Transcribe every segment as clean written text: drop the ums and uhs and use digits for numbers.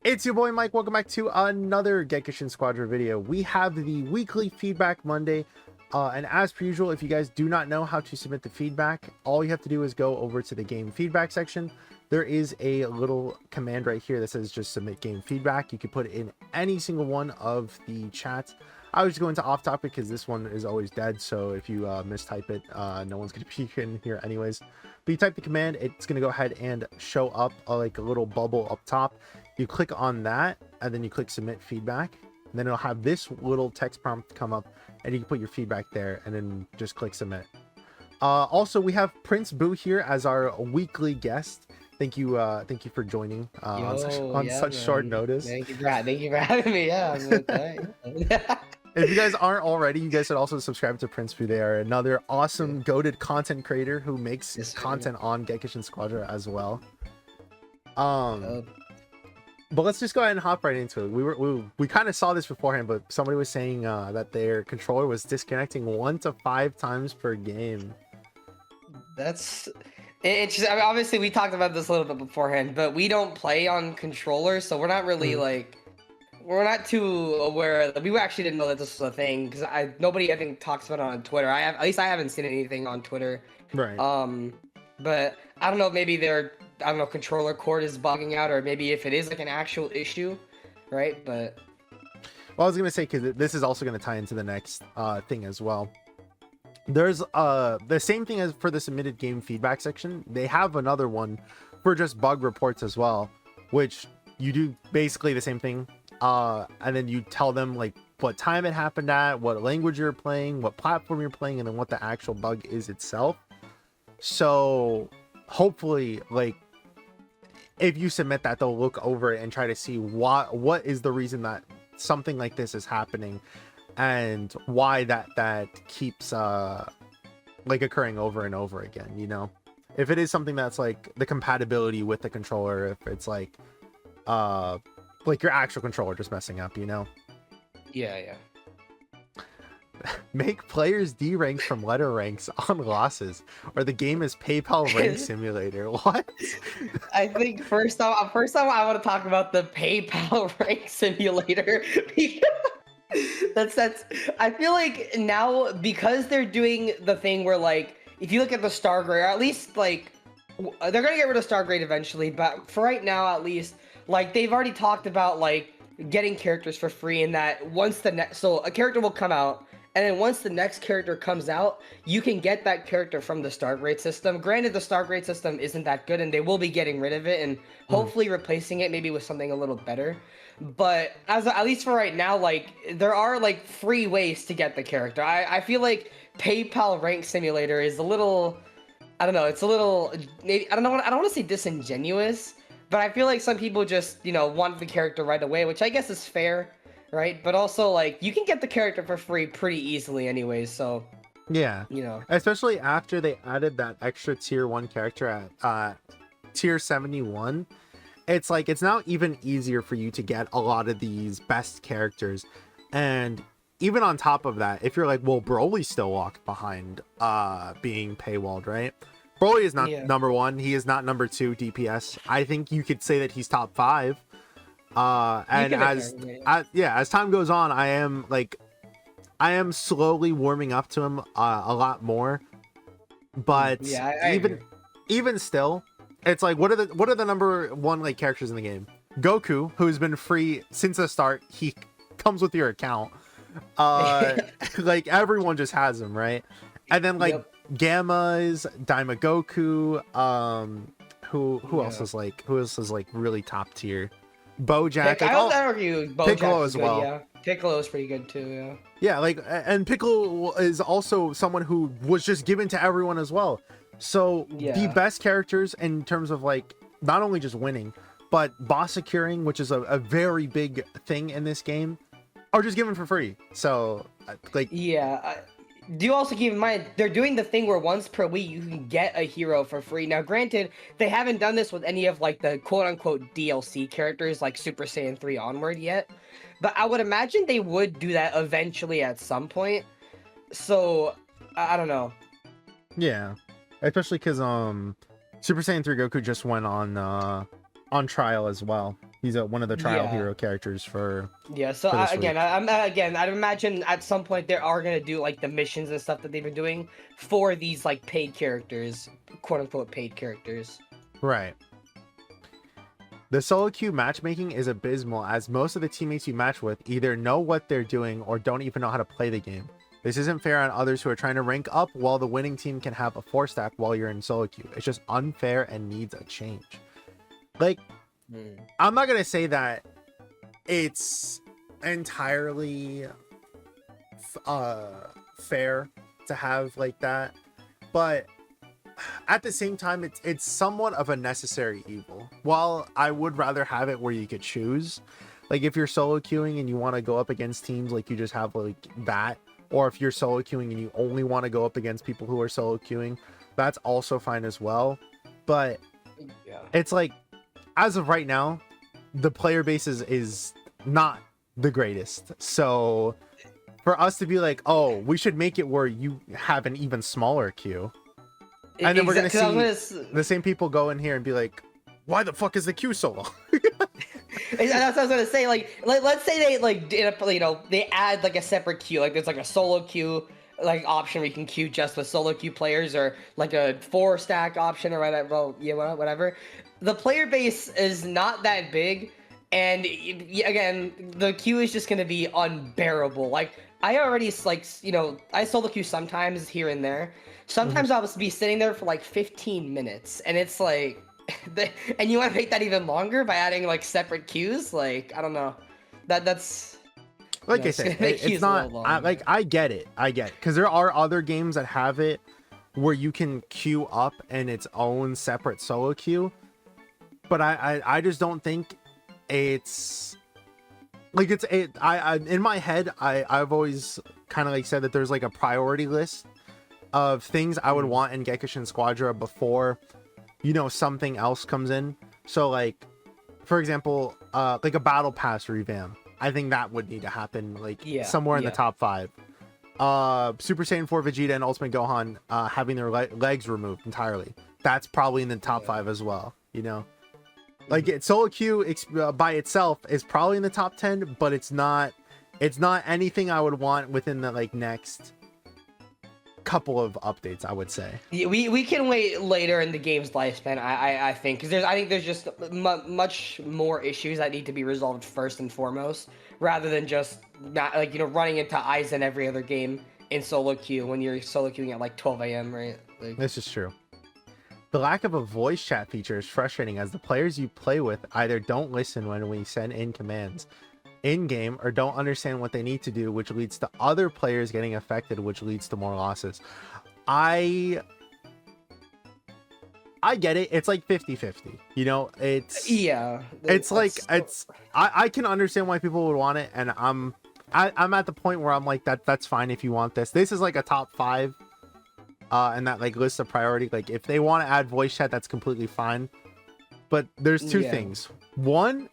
It's your boy Mike. Welcome back to another Gekishin Squadra video. We have the weekly feedback Monday, and as per usual, if you guys do not know how to submit the feedback, all you have to do is go over to the game feedback section. There is a little command right here that says just submit game feedback. You can put it in any single one of the chats. I was just going to off topic because this one is always dead, so if you mistype it, no one's going to be in here anyways. But you type the command, it's going to go ahead and show up like a little bubble up top. You click on that, and then you click submit feedback, and then it'll have this little text prompt come up, and you can put your feedback there, and then just click submit. Also, we have Prince Boo here as our weekly guest. Thank you for joining on such short notice. Thank you for having me. Yeah, I'm okay. If you guys aren't already, you guys should also subscribe to Prince Boo. They are another awesome goated content creator who makes content on Gekishin Squadra as well. But let's just go ahead and hop right into it. We kind of saw this beforehand, but somebody was saying that their controller was disconnecting 1 to 5 times per game. That's it's. I mean, obviously, we talked about this a little bit beforehand, but we don't play on controllers, so we're not really like we're not too aware. We actually didn't know that this was a thing because nobody I think talks about it on Twitter. At least I haven't seen anything on Twitter. Right. But I don't know. Maybe controller cord is bugging out, or maybe if it is like an actual issue, right? But well, I was gonna say, because this is also gonna tie into the next thing as well. There's the same thing as for the submitted game feedback section. They have another one for just bug reports as well, which you do basically the same thing, and then you tell them like what time it happened at, what language you're playing, what platform you're playing, and then what the actual bug is itself. So hopefully, like, if you submit that, they'll look over it and try to see what is the reason that something like this is happening, and why that keeps like occurring over and over again. You know, if it is something that's like the compatibility with the controller, if it's like your actual controller just messing up, you know. yeah. Make players D-rank from letter ranks on losses, or the game is PayPal rank simulator. What? I think first off, I want to talk about the PayPal rank simulator. that's I feel like now, because they're doing the thing where, like, if you look at the star grade, or at least like they're gonna get rid of star grade eventually, but for right now at least, like, they've already talked about like getting characters for free, and that once so a character will come out, and then once the next character comes out, you can get that character from the star grade system. Granted, the star grade system isn't that good, and they will be getting rid of it and hopefully replacing it maybe with something a little better. But at least for right now, like, there are like free ways to get the character. I feel like PayPal rank simulator is a little, I don't know, it's a little, maybe, I don't want to say disingenuous, but I feel like some people just, you know, want the character right away, which I guess is fair. Right, but also, like, you can get the character for free pretty easily anyways, so yeah, you know, especially after they added that extra tier 1 character at tier 71, it's like it's now even easier for you to get a lot of these best characters. And even on top of that, if you're like, well, Broly's still locked behind being paywalled, right? Broly is not number 1, he is not number 2 DPS. I think you could say that he's top 5. And as time goes on, I am slowly warming up to him a lot more. But even still, it's like, what are the number 1 like characters in the game? Goku, who's been free since the start, he comes with your account. Like, everyone just has him, right? And then like Gamma's Daima Goku, who else is like really top tier? Bojack, I would argue Piccolo as well. Yeah, Piccolo is pretty good too. Yeah, like, and Piccolo is also someone who was just given to everyone as well. So the best characters in terms of like not only just winning, but boss securing, which is a very big thing in this game, are just given for free. So like, do also keep in mind, they're doing the thing where once per week you can get a hero for free. Now, granted, they haven't done this with any of like the quote-unquote DLC characters like Super Saiyan 3 onward yet, but I would imagine they would do that eventually at some point. So, I don't know. Yeah, especially because Super Saiyan 3 Goku just went on trial as well. He's one of the trial Yeah. hero characters for. Yeah, so For this again, I'd imagine at some point they are gonna do like the missions and stuff that they've been doing for these like paid characters, quote unquote paid characters. Right. The solo queue matchmaking is abysmal, as most of the teammates you match with either know what they're doing or don't even know how to play the game. This isn't fair on others who are trying to rank up, while the winning team can have a 4-stack while you're in solo queue. It's just unfair and needs a change. Like, I'm not gonna say that it's entirely fair to have like that, but at the same time, it's somewhat of a necessary evil. While I would rather have it where you could choose, like if you're solo queuing and you want to go up against teams, like you just have like that, or if you're solo queuing and you only want to go up against people who are solo queuing, that's also fine as well. But yeah, it's like, as of right now, the player base is not the greatest. So for us to be like, oh, we should make it where you have an even smaller queue, and then we're gonna see the same people go in here and be like, why the fuck is the queue so long? That's what I was gonna say. Like let's say they like did a, you know, they add like a separate queue, like there's like a solo queue like option where you can queue just with solo queue players, or like a 4-stack option or whatever. Well, yeah, whatever. The player base is not that big, and again, the queue is just gonna be unbearable. Like I already like, you know, I solo queue sometimes here and there. Sometimes I'll be sitting there for like 15 minutes, and it's like. And you want to make that even longer by adding like separate queues? Like, I don't know. That's like I said, it's not I get it, because there are other games that have it where you can queue up in its own separate solo queue, but I just don't think it's like I in my head I've always kind of like said that there's like a priority list of things I would want in Gekishin Squadra before, you know, something else comes in. So like, for example, like a battle pass revamp, I think that would need to happen, like somewhere in the top 5. Super Saiyan 4 Vegeta and Ultimate Gohan having their legs removed entirely, that's probably in the top 5 as well, you know. Like solo queue by itself is probably in the top 10, but it's not anything I would want within the like next couple of updates, I would say. Yeah, we can wait later in the game's lifespan, I think, because I think there's just much more issues that need to be resolved first and foremost, rather than just not like, you know, running into Aizen every other game in solo queue when you're solo queuing at like 12 a.m. right? Like, this is true. The lack of a voice chat feature is frustrating, as the players you play with either don't listen when we send in commands in-game or don't understand what they need to do, which leads to other players getting affected, which leads to more losses. I get it. It's like 50-50, you know. It's like I can understand why people would want it, and I'm at the point where I'm like, that's fine if you want this. This is like a top 5 and that like list of priority. Like if they want to add voice chat, that's completely fine, but there's two things. One,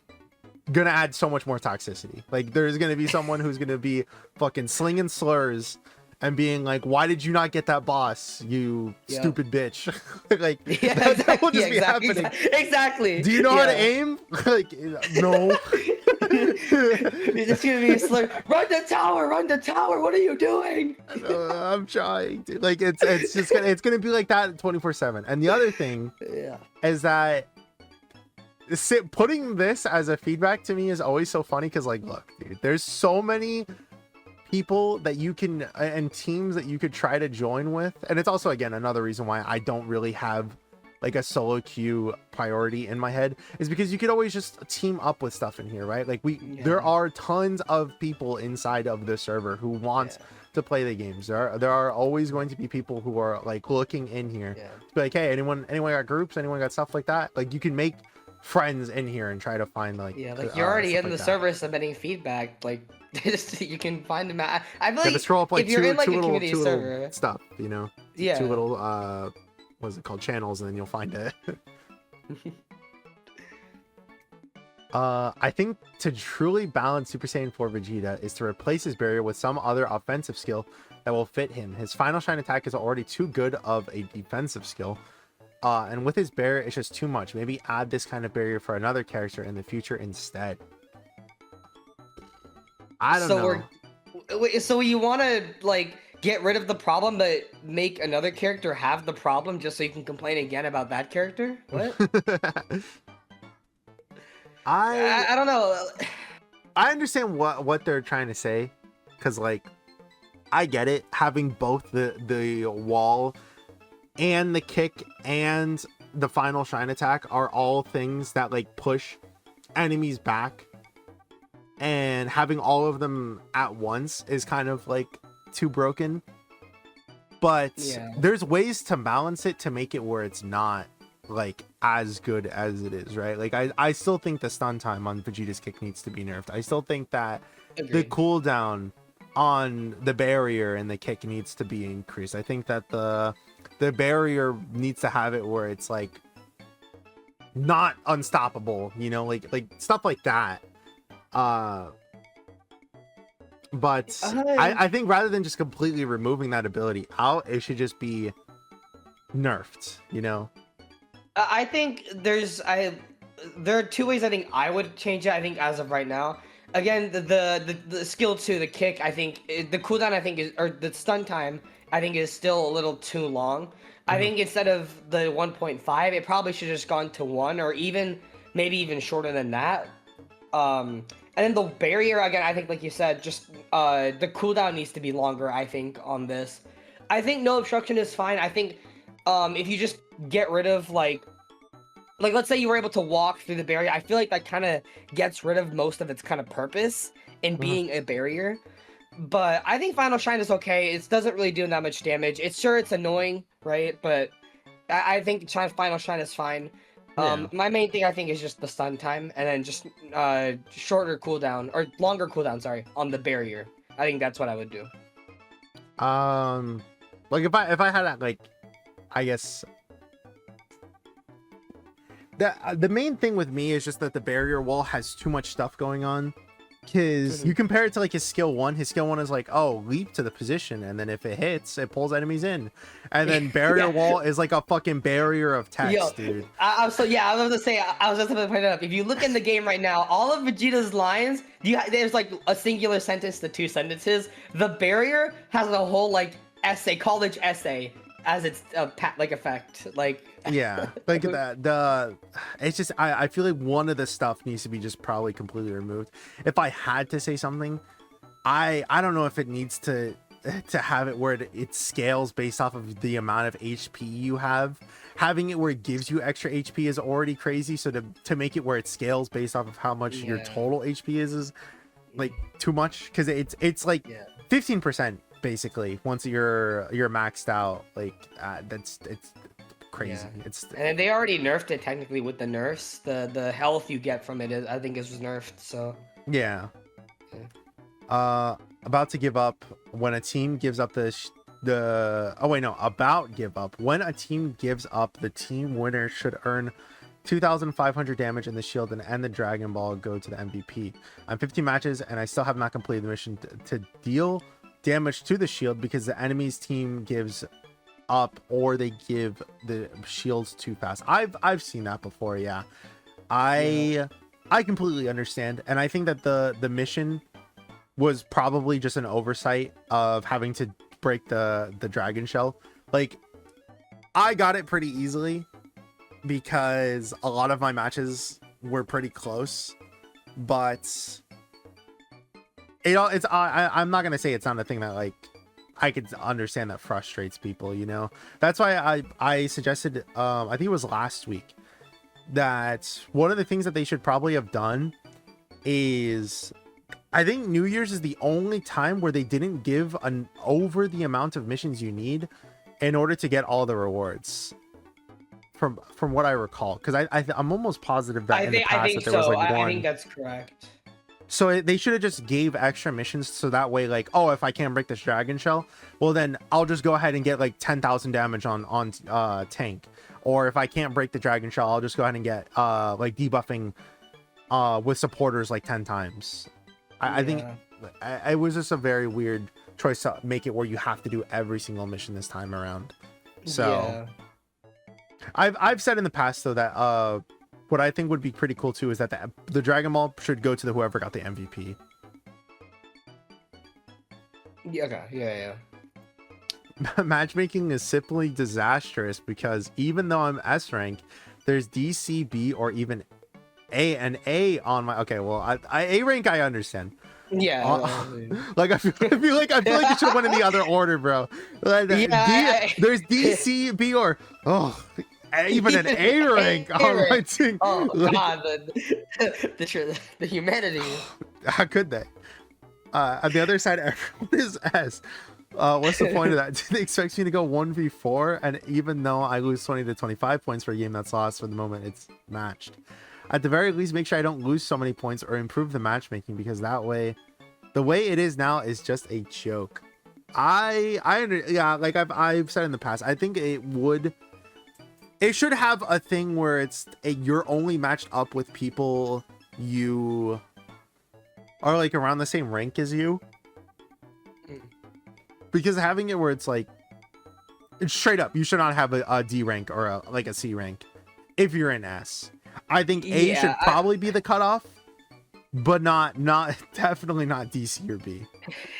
gonna add so much more toxicity. Like there's gonna be someone who's gonna be fucking slinging slurs and being like, why did you not get that boss, you stupid bitch? Like that will just be happening. Exactly. Do you know how to aim? Like, no. It's gonna be a slur. Run the tower, what are you doing? I'm trying to. Like it's gonna be like that 24/7. And the other thing is that putting this as a feedback to me is always so funny, because like, look, dude, there's so many people that you can and teams that you could try to join with, and it's also again another reason why I don't really have like a solo queue priority in my head, is because you could always just team up with stuff in here, right? Like there are tons of people inside of the server who want to play the games. There are always going to be people who are like looking in here to be like, hey, anyone got groups, anyone got stuff like that? Like you can make friends in here and try to find like like you're already in the server submitting feedback, like you can find them at, I feel like scroll up like if you're in like a two community server little stuff, you know, two little what's it called, channels, and then you'll find it. I think to truly balance Super Saiyan 4 Vegeta is to replace his barrier with some other offensive skill that will fit him. His final shine attack is already too good of a defensive skill. and with his barrier, it's just too much. Maybe add this kind of barrier for another character in the future instead. I don't know. So you want to like get rid of the problem, but make another character have the problem just so you can complain again about that character? What? I don't know. I understand what they're trying to say, because like I get it, having both the wall and the kick and the final shine attack are all things that like push enemies back, and having all of them at once is kind of like too broken. But there's ways to balance it to make it where it's not like as good as it is, right? Like I still think the stun time on Vegeta's kick needs to be nerfed. I still think that the cooldown on the barrier and the kick needs to be increased. I think that the barrier needs to have it where it's like not unstoppable, you know, like stuff like that. But I think rather than just completely removing that ability out, it should just be nerfed, you know. I think there are two ways I think I would change it. I think as of right now, again, the skill 2, the kick, I think the cooldown I think is, or the stun time I think is still a little too long. I think instead of the 1.5, it probably should have just gone to 1, or even maybe even shorter than that. And then the barrier, again, I think like you said, just the cooldown needs to be longer, I think, on this. I think no obstruction is fine. I think if you just get rid of like let's say you were able to walk through the barrier, I feel like that kind of gets rid of most of its kind of purpose in being a barrier. But I think Final Shine is okay. It doesn't really do that much damage. It's annoying, right? But I think Final Shine is fine. My main thing I think is just the stun time, and then just shorter cooldown, or longer cooldown, sorry, on the barrier. I think that's what I would do. Like if I had that, like, I guess the main thing with me is just that the barrier wall has too much stuff going on. Because you compare it to like his skill 1 is like, oh, leap to the position, and then if it hits, it pulls enemies in, and then barrier wall is like a fucking barrier of text. Dude. I was just about to point it up. If you look in the game right now, all of Vegeta's lines, there's like a singular sentence to 2 sentences. The barrier has a whole like college essay as its like effect, like yeah, like that. It's just I feel like one of the stuff needs to be just probably completely removed. If I had to say something, I don't know if it needs to have it where it scales based off of the amount of HP you have. Having it where it gives you extra HP is already crazy, so to make it where it scales based off of how much your total HP is like too much, because it's like 15% basically once you're maxed out. Like it's crazy. And they already nerfed it technically with the nerfs. The health you get from it is, I think, is nerfed. So about to give up when a team gives up about give up when a team gives up, the team winner should earn 2,500 damage in the shield and end the Dragon Ball go to the MVP. I'm 15 matches and I still have not completed the mission to deal damage to the shield because the enemy's team gives up or they give the shields too fast. I've seen that before. I completely understand, and I think that the mission was probably just an oversight of having to break the dragon shell. Like, I got it pretty easily because a lot of my matches were pretty close, but I'm not gonna say it's not a thing that like I could understand that frustrates people, you know. That's why I suggested I think it was last week that one of the things that they should probably have done is, I think New Year's is the only time where they didn't give an over the amount of missions you need in order to get all the rewards, from what I recall, because I'm almost positive that in the past that there was like one. I think that's correct. So they should have just gave extra missions, so that way, like, oh, if I can't break this dragon shell, well then I'll just go ahead and get like 10,000 damage on tank. Or if I can't break the dragon shell, I'll just go ahead and get like debuffing with supporters like 10 times. I think it was just a very weird choice to make it where you have to do every single mission this time around. So I've said in the past though that what I think would be pretty cool too is that the Dragon Ball should go to whoever got the MVP. Yeah, okay, yeah. Matchmaking is simply disastrous because even though I'm S rank, there's DCB or even A on my. Okay, well, I A rank I understand. Yeah. Like I feel like it should have went in the other order, bro. Like, there's DCB or even an A rank on my team. Oh god, the humanity. How could they? On the other side, everyone is S. What's the point of that? Do they expect me to go 1v4? And even though I lose 20 to 25 points for a game that's lost, for the moment it's matched. At the very least, make sure I don't lose so many points or improve the matchmaking, because that way, the way it is now is just a joke. Like I've said in the past, I think it should have a thing where you're only matched up with people you are like around the same rank as you. Because having it where it's like straight up, you should not have a D rank or a C rank if you're in S. I think A should probably be the cutoff, but not definitely not D, C, or B.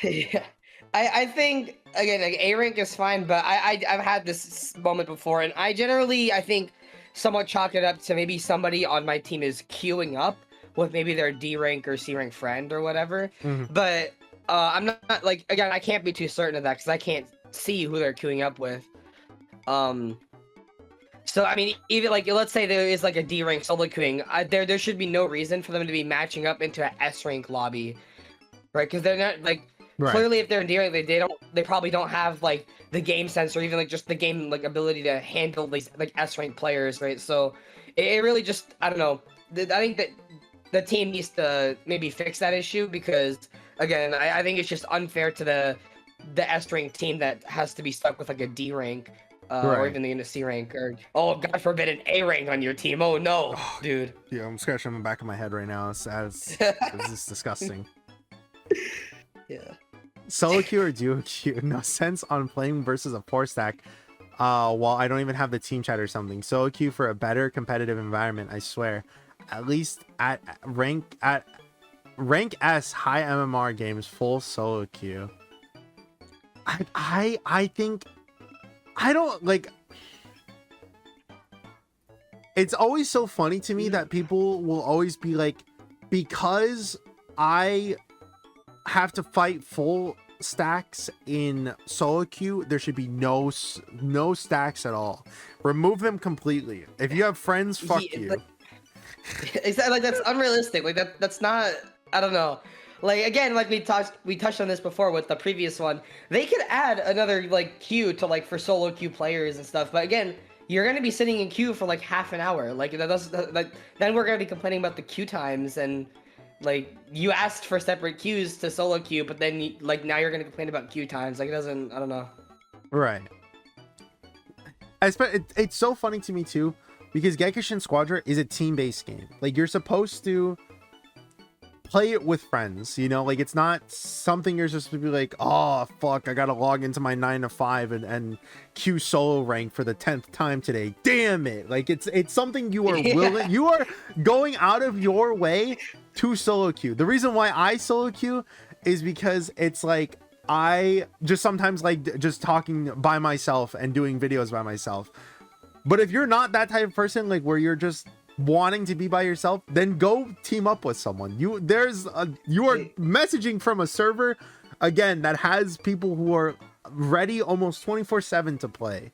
Yeah, I think again, like A rank is fine, but I've had this moment before, and I think somewhat chalk it up to maybe somebody on my team is queuing up with maybe their D rank or C rank friend or whatever, but. I'm not like, again, I can't be too certain of that because I can't see who they're queuing up with. So I mean, even like, let's say there is like a D rank solo queuing, there should be no reason for them to be matching up into an S rank lobby, right? Because they're not like clearly if they're in D rank, they probably don't have like the game sense or even like just the game like ability to handle these like S rank players, right? So it really just, I don't know. I think that the team needs to maybe fix that issue because. Again, I think it's just unfair to the S rank team that has to be stuck with like a D rank, or even in a C rank, or God forbid an A rank on your team. Oh no, dude. Yeah, I'm scratching the back of my head right now. It's just disgusting. Yeah. Solo queue or duo queue? No sense on playing versus a 4-stack. While I don't even have the team chat or something. Solo queue for a better competitive environment. I swear. At least at rank S high MMR games, full solo queue. I think I don't like. It's always so funny to me that people will always be like, because I have to fight full stacks in solo queue, there should be no stacks at all. Remove them completely. If you have friends, fuck you. Like that's unrealistic. Like that's not. I don't know. Like again, like we touched on this before with the previous one. They could add another like queue to like for solo queue players and stuff. But again, you're gonna be sitting in queue for like half an hour. Like then we're gonna be complaining about the queue times and like you asked for separate queues to solo queue, but then like now you're gonna complain about queue times. Like it doesn't. I don't know. Right. It's so funny to me too because Gekishin Squadra is a team-based game. Like you're supposed to play it with friends, you know, like it's not something you're supposed to be like, oh fuck, I gotta log into my 9 to 5 and queue solo rank for the 10th time today, damn it. Like it's something you are willing, you are going out of your way to solo queue. The reason why I solo queue is because it's like I just sometimes like just talking by myself and doing videos by myself. But if you're not that type of person, like where you're just wanting to be by yourself, then go team up with someone. You are messaging from a server again that has people who are ready almost 24/7 to play,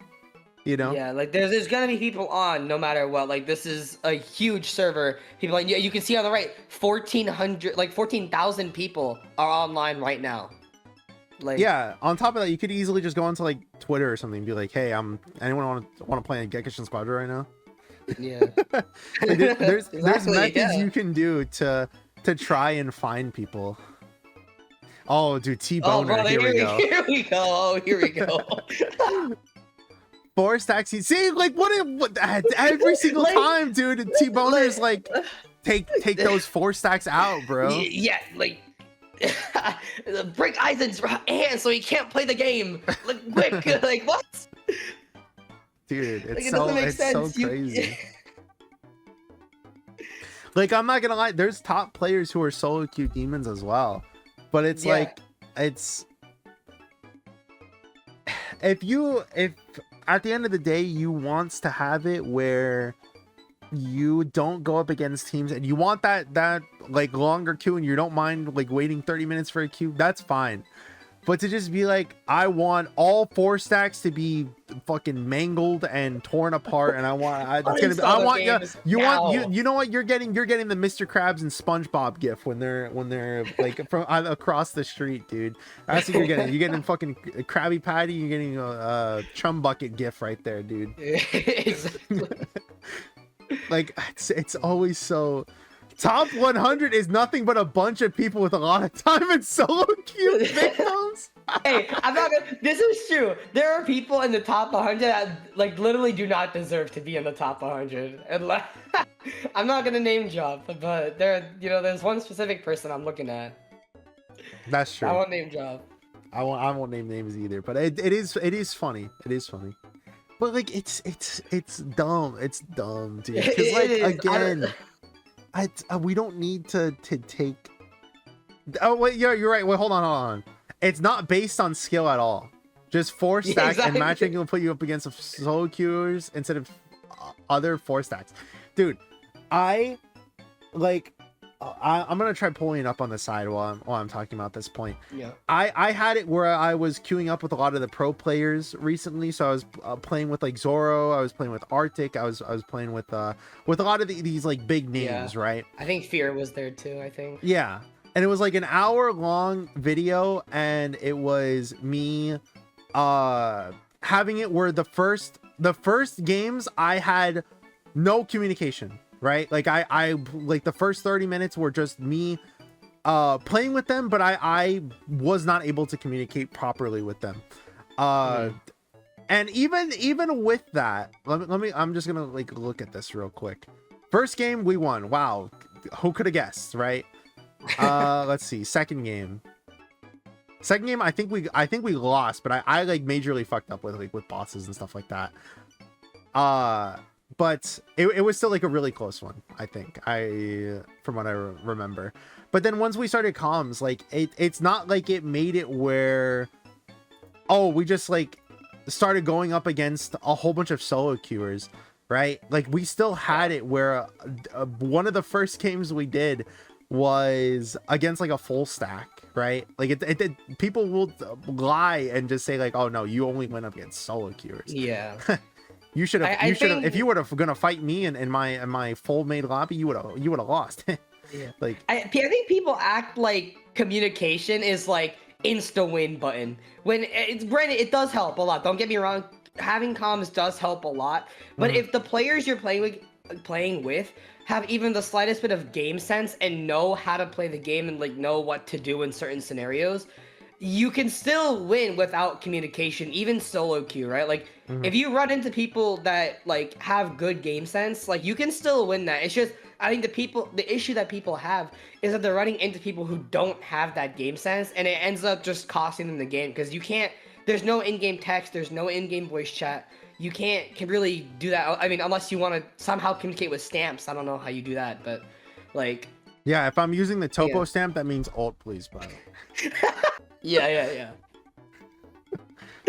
you know. Yeah, like there's gonna be people on no matter what. Like this is a huge server. People, like you can see on the right 14,000 people are online right now. Like yeah, on top of that, you could easily just go onto like Twitter or something and be like, hey, anyone want to play a Gekishin Squadra right now? Yeah. there's methods you can do to try and find people. Oh dude, T-Boner, here we go. Here we go. 4 stacks. See, like what every single time, dude, T-Boner's like take those 4 stacks out, bro. Yeah, like break Eisen's hand so he can't play the game. Like quick, like what? dude, Like, it's it doesn't make it's so sense. crazy. Like, I'm not gonna lie, there's top players who are solo queue demons as well, but it's Yeah. like, it's if at the end of the day you wants to have it where you don't go up against teams and you want that like longer queue and you don't mind like waiting 30 minutes for a queue, that's fine. But to just be like, I want all 4 stacks to be fucking mangled and torn apart, and I want you know what, you're getting the Mr. Krabs and SpongeBob gif when they're like from across the street, dude. That's what you're getting. You're getting fucking Krabby Patty. You're getting a chum bucket gif right there, dude. Exactly. Like, it's always so. Top 100 is nothing but a bunch of people with a lot of time and solo queue victims. Hey, I'm not gonna. This is true. There are people in the top 100 that like literally do not deserve to be in the top 100. And like, I'm not gonna name drop, but there's one specific person I'm looking at. That's true. I won't name drop. I won't name names either, but it is funny. It is funny. But like, it's dumb. It's dumb, dude. Because like, again, we don't need to take. Oh wait, you're right. Wait, hold on. It's not based on skill at all. Just 4 stacks, and matchmaking will put you up against solo queuers instead of other 4 stacks. Dude, I'm gonna try pulling it up on the side while I'm talking about this point. Yeah. I had it where I was queuing up with a lot of the pro players recently, so I was playing with like Zoro, I was playing with Arctic, I was playing with a lot of these like big names, right? I think Fear was there too. I think. Yeah, and it was like an hour-long video, and it was me having it where the first games I had no communication. Right, like I like the first 30 minutes were just me playing with them, but I was not able to communicate properly with them. And even with that, let me I'm just gonna like look at this real quick. First game we won. Wow, who could have guessed, right? Let's see. Second game I think we lost, but I like majorly fucked up with bosses and stuff like that. But it was still like a really close one, I think, from what I remember. But then once we started comms, like it's not like it made it where, oh, we just like started going up against a whole bunch of solo queuers, right? Like we still had it where one of the first games we did was against like a full stack, right? Like it people will lie and just say like, oh no, you only went up against solo queuers. Yeah. You should have. If you would have gonna fight me in my full made lobby, you would have lost. Yeah. Like I think people act like communication is like insta win button. When it's granted, it does help a lot. Don't get me wrong. Having comms does help a lot. But if the players you're playing with have even the slightest bit of game sense and know how to play the game and like know what to do in certain scenarios, you can still win without communication, even solo queue, right? Like, if you run into people that, like, have good game sense, like, you can still win that. It's just, I think the issue that people have is that they're running into people who don't have that game sense, and it ends up just costing them the game, because you can't, there's no in-game text, there's no in-game voice chat, you can really do that, I mean, unless you want to somehow communicate with stamps. I don't know how you do that, but, like... Yeah, if I'm using the topo stamp, that means alt, please, bro. Yeah.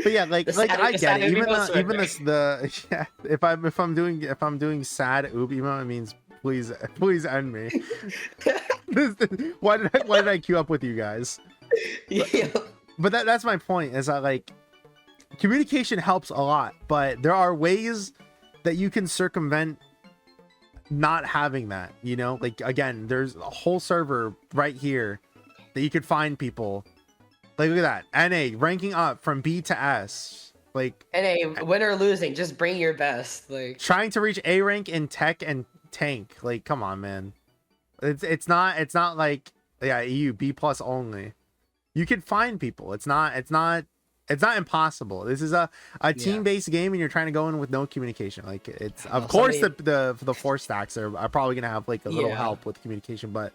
But yeah, like I get it. Even if I'm doing sad oob emote, it means please end me. Why did I queue up with you guys? Yeah. But that's my point. Is that like communication helps a lot, but there are ways that you can circumvent not having that. You know, like again, there's a whole server right here that you could find people. Like, look at that. NA ranking up from B to S. Like, NA, win or losing, just bring your best. Like, trying to reach A rank in tech and tank. Like, come on, man. It's not like, yeah, EU B+ only. You could find people. It's not impossible. This is a team-based game, and you're trying to go in with no communication. Like, it's of course the 4 stacks are probably gonna have like a little help with communication, but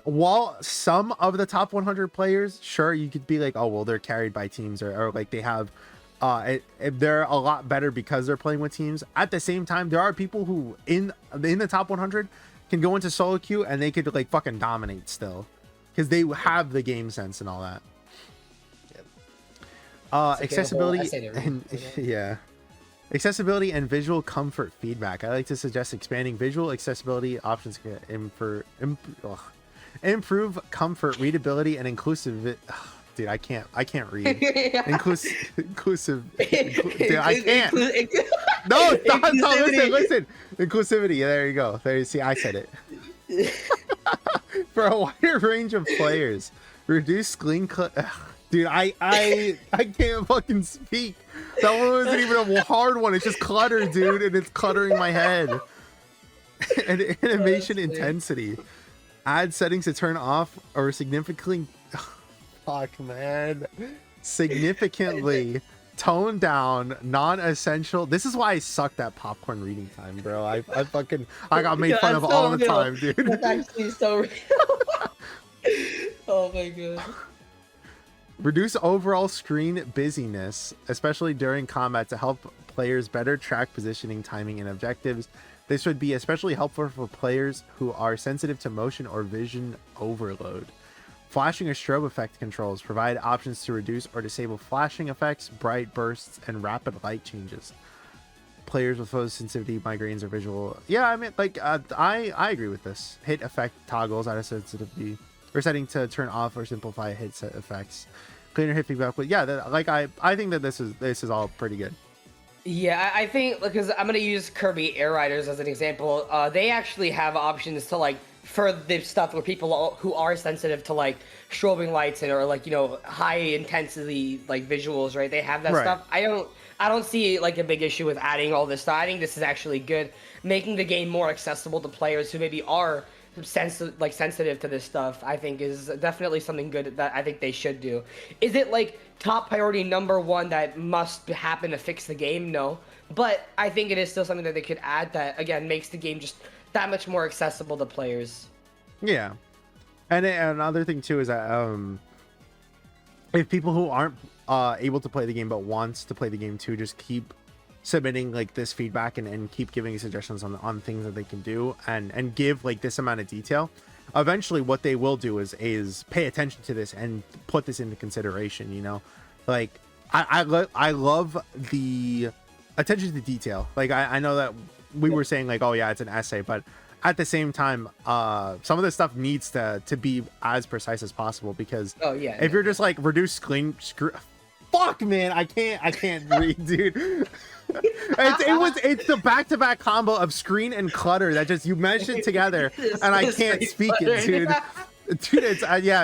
while some of the top 100 players, sure, you could be like, oh well, they're carried by teams, or like they have they're a lot better because they're playing with teams. At the same time, there are people who in the top 100 can go into solo queue and they could like fucking dominate still because they have the game sense and all that. Accessibility and yeah, accessibility and visual comfort feedback. I like to suggest expanding visual accessibility options can improve comfort, readability, and inclusive. Dude, I can't read. Inclusive. Dude, I can't. No, stop, listen. Inclusivity. Yeah, there you go. There you see, I said it. For a wider range of players, reduce screen dude, I can't fucking speak. That one wasn't even a hard one. It's just clutter, dude, and it's cluttering my head. And animation intensity. Add settings to turn off or significantly fuck, man. Significantly tone down non-essential. This is why I sucked at popcorn reading time, bro. I got made fun of all the time, dude. That's actually so real. Oh my god. Reduce overall screen busyness, especially during combat, to help players better track positioning, timing, and objectives. This would be especially helpful for players who are sensitive to motion or vision overload. Flashing or strobe effect controls provide options to reduce or disable flashing effects, bright bursts, and rapid light changes. Players with photosensitivity, migraines, or visual. Yeah, I mean, like, I agree with this. Hit effect toggles out of sensitivity, or setting to turn off or simplify hit set effects. Cleaner hit feedback, but yeah, I think that this is all pretty good. Yeah, I think because I'm gonna use Kirby Air Riders as an example. They actually have options to like for the stuff where people who are sensitive to like strobing lights and or like high intensity like visuals, right? They have that stuff. I don't see like a big issue with adding all this stuff. I think this is actually good, making the game more accessible to players who maybe are sensitive to this stuff. I think is definitely something good that I think they should do. Is it like top priority number one that must happen to fix the game? No, but I think it is still something that they could add that again makes the game just that much more accessible to players. Yeah, and another thing too is that if people who aren't able to play the game but wants to play the game too, just keep submitting like this feedback and keep giving suggestions on things that they can do and give like this amount of detail. Eventually what they will do is pay attention to this and put this into consideration. Like I love the attention to detail. Like I know that we were saying like, oh yeah, it's an essay, but at the same time some of this stuff needs to be as precise as possible, because if you're just like reduce screen fuck, man, I can't read, dude. It's the back-to-back combo of screen and clutter that just you meshed it together, and I can't speak it, dude. Dude, it's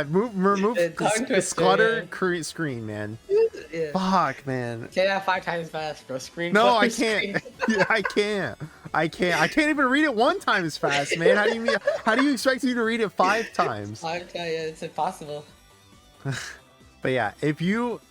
remove clutter screen, man. Yeah. Fuck, man. Say that 5 times fast, bro. Screen. No, I can't. Yeah, I can't. I can't even read it 1 time as fast, man. How do you expect me to read it 5 times? 5 times, yeah, it's impossible. But yeah, if you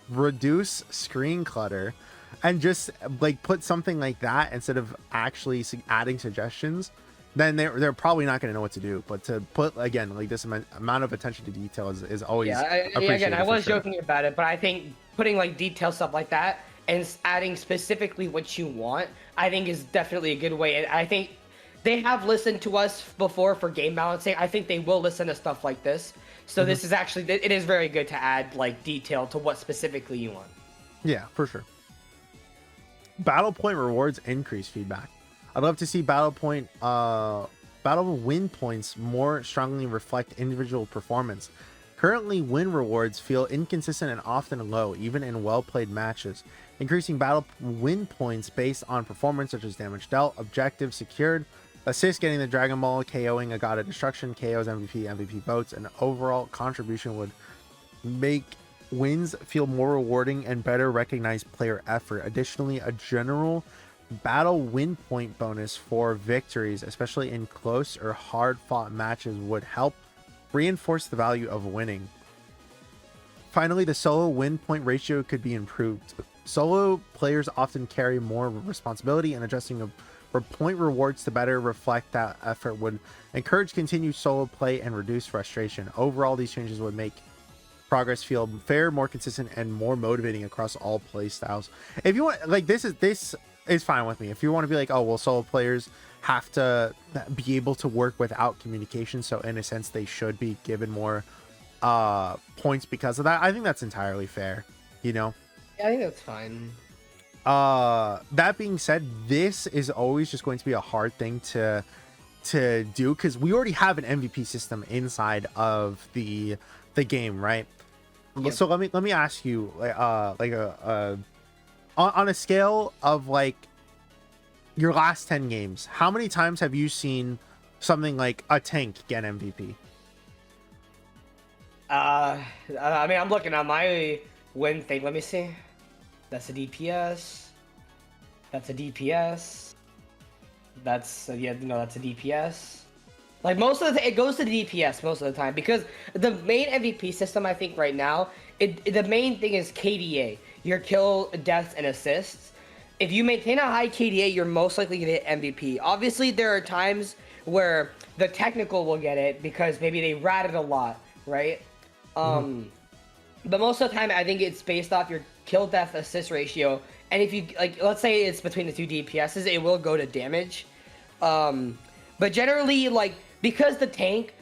reduce screen clutter and just like put something like that instead of actually adding suggestions, then they're probably not going to know what to do. But to put again like this amount of attention to detail is always appreciated. I was joking about it, but I think putting like detailed stuff like that and adding specifically what you want, I think is definitely a good way. And I think they have listened to us before for game balancing. I think they will listen to stuff like this. So this is actually, it is very good to add like detail to what specifically you want. Yeah, for sure. Battle point rewards increase feedback. I'd love to see battle win points more strongly reflect individual performance. Currently, win rewards feel inconsistent and often low, even in well-played matches. Increasing battle win points based on performance such as damage dealt, objectives secured, assists getting the Dragon Ball, KOing a God of Destruction, KOs MVP votes, and overall contribution would make wins feel more rewarding and better recognize player effort. Additionally, a general battle win point bonus for victories, especially in close or hard-fought matches, would help reinforce the value of winning. Finally, the solo win point ratio could be improved. Solo players often carry more responsibility, and adjusting for point rewards to better reflect that effort would encourage continued solo play and reduce frustration. Overall, these changes would make progress feel fair, more consistent, and more motivating across all play styles. If you want, like, this is fine with me. If you want to be like, oh well, solo players have to be able to work without communication, so in a sense they should be given more points because of that. I think that's entirely fair, you know. Yeah, I think that's fine. That being said, this is always just going to be a hard thing to do because we already have an MVP system inside of the game, right? Yep. So let me ask you, like on a scale of like your last 10 games, how many times have you seen something like a tank get MVP? I mean, I'm looking at my win thing. Let me see. That's a DPS. That's a DPS. That's yeah, no, that's a DPS. Like most of it goes to the DPS most of the time because the main MVP system I think right now, the main thing is KDA, your kill, deaths, and assists. If you maintain a high KDA, you're most likely gonna hit MVP. Obviously, there are times where the technical will get it because maybe they ratted a lot, right? But most of the time, I think it's based off your kill, death, assist ratio. And if you like, let's say it's between the two DPSs, it will go to damage. But generally, like because the tank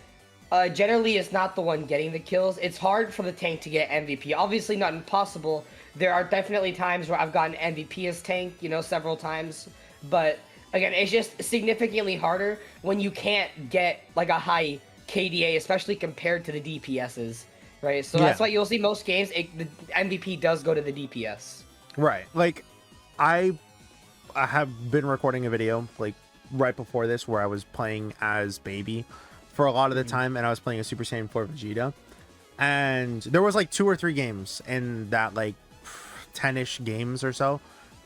generally is not the one getting the kills, it's hard for the tank to get MVP. Obviously, not impossible. There are definitely times where I've gotten MVP as tank, you know, several times. But again, it's just significantly harder when you can't get like a high KDA, especially compared to the DPSs, right? So that's why you'll see most games, the MVP does go to the DPS. Right. Like, I have been recording a video like right before this where I was playing as Baby for a lot of the time, and I was playing a Super Saiyan 4 Vegeta, and there was like 2 or 3 games in that like 10-ish games or so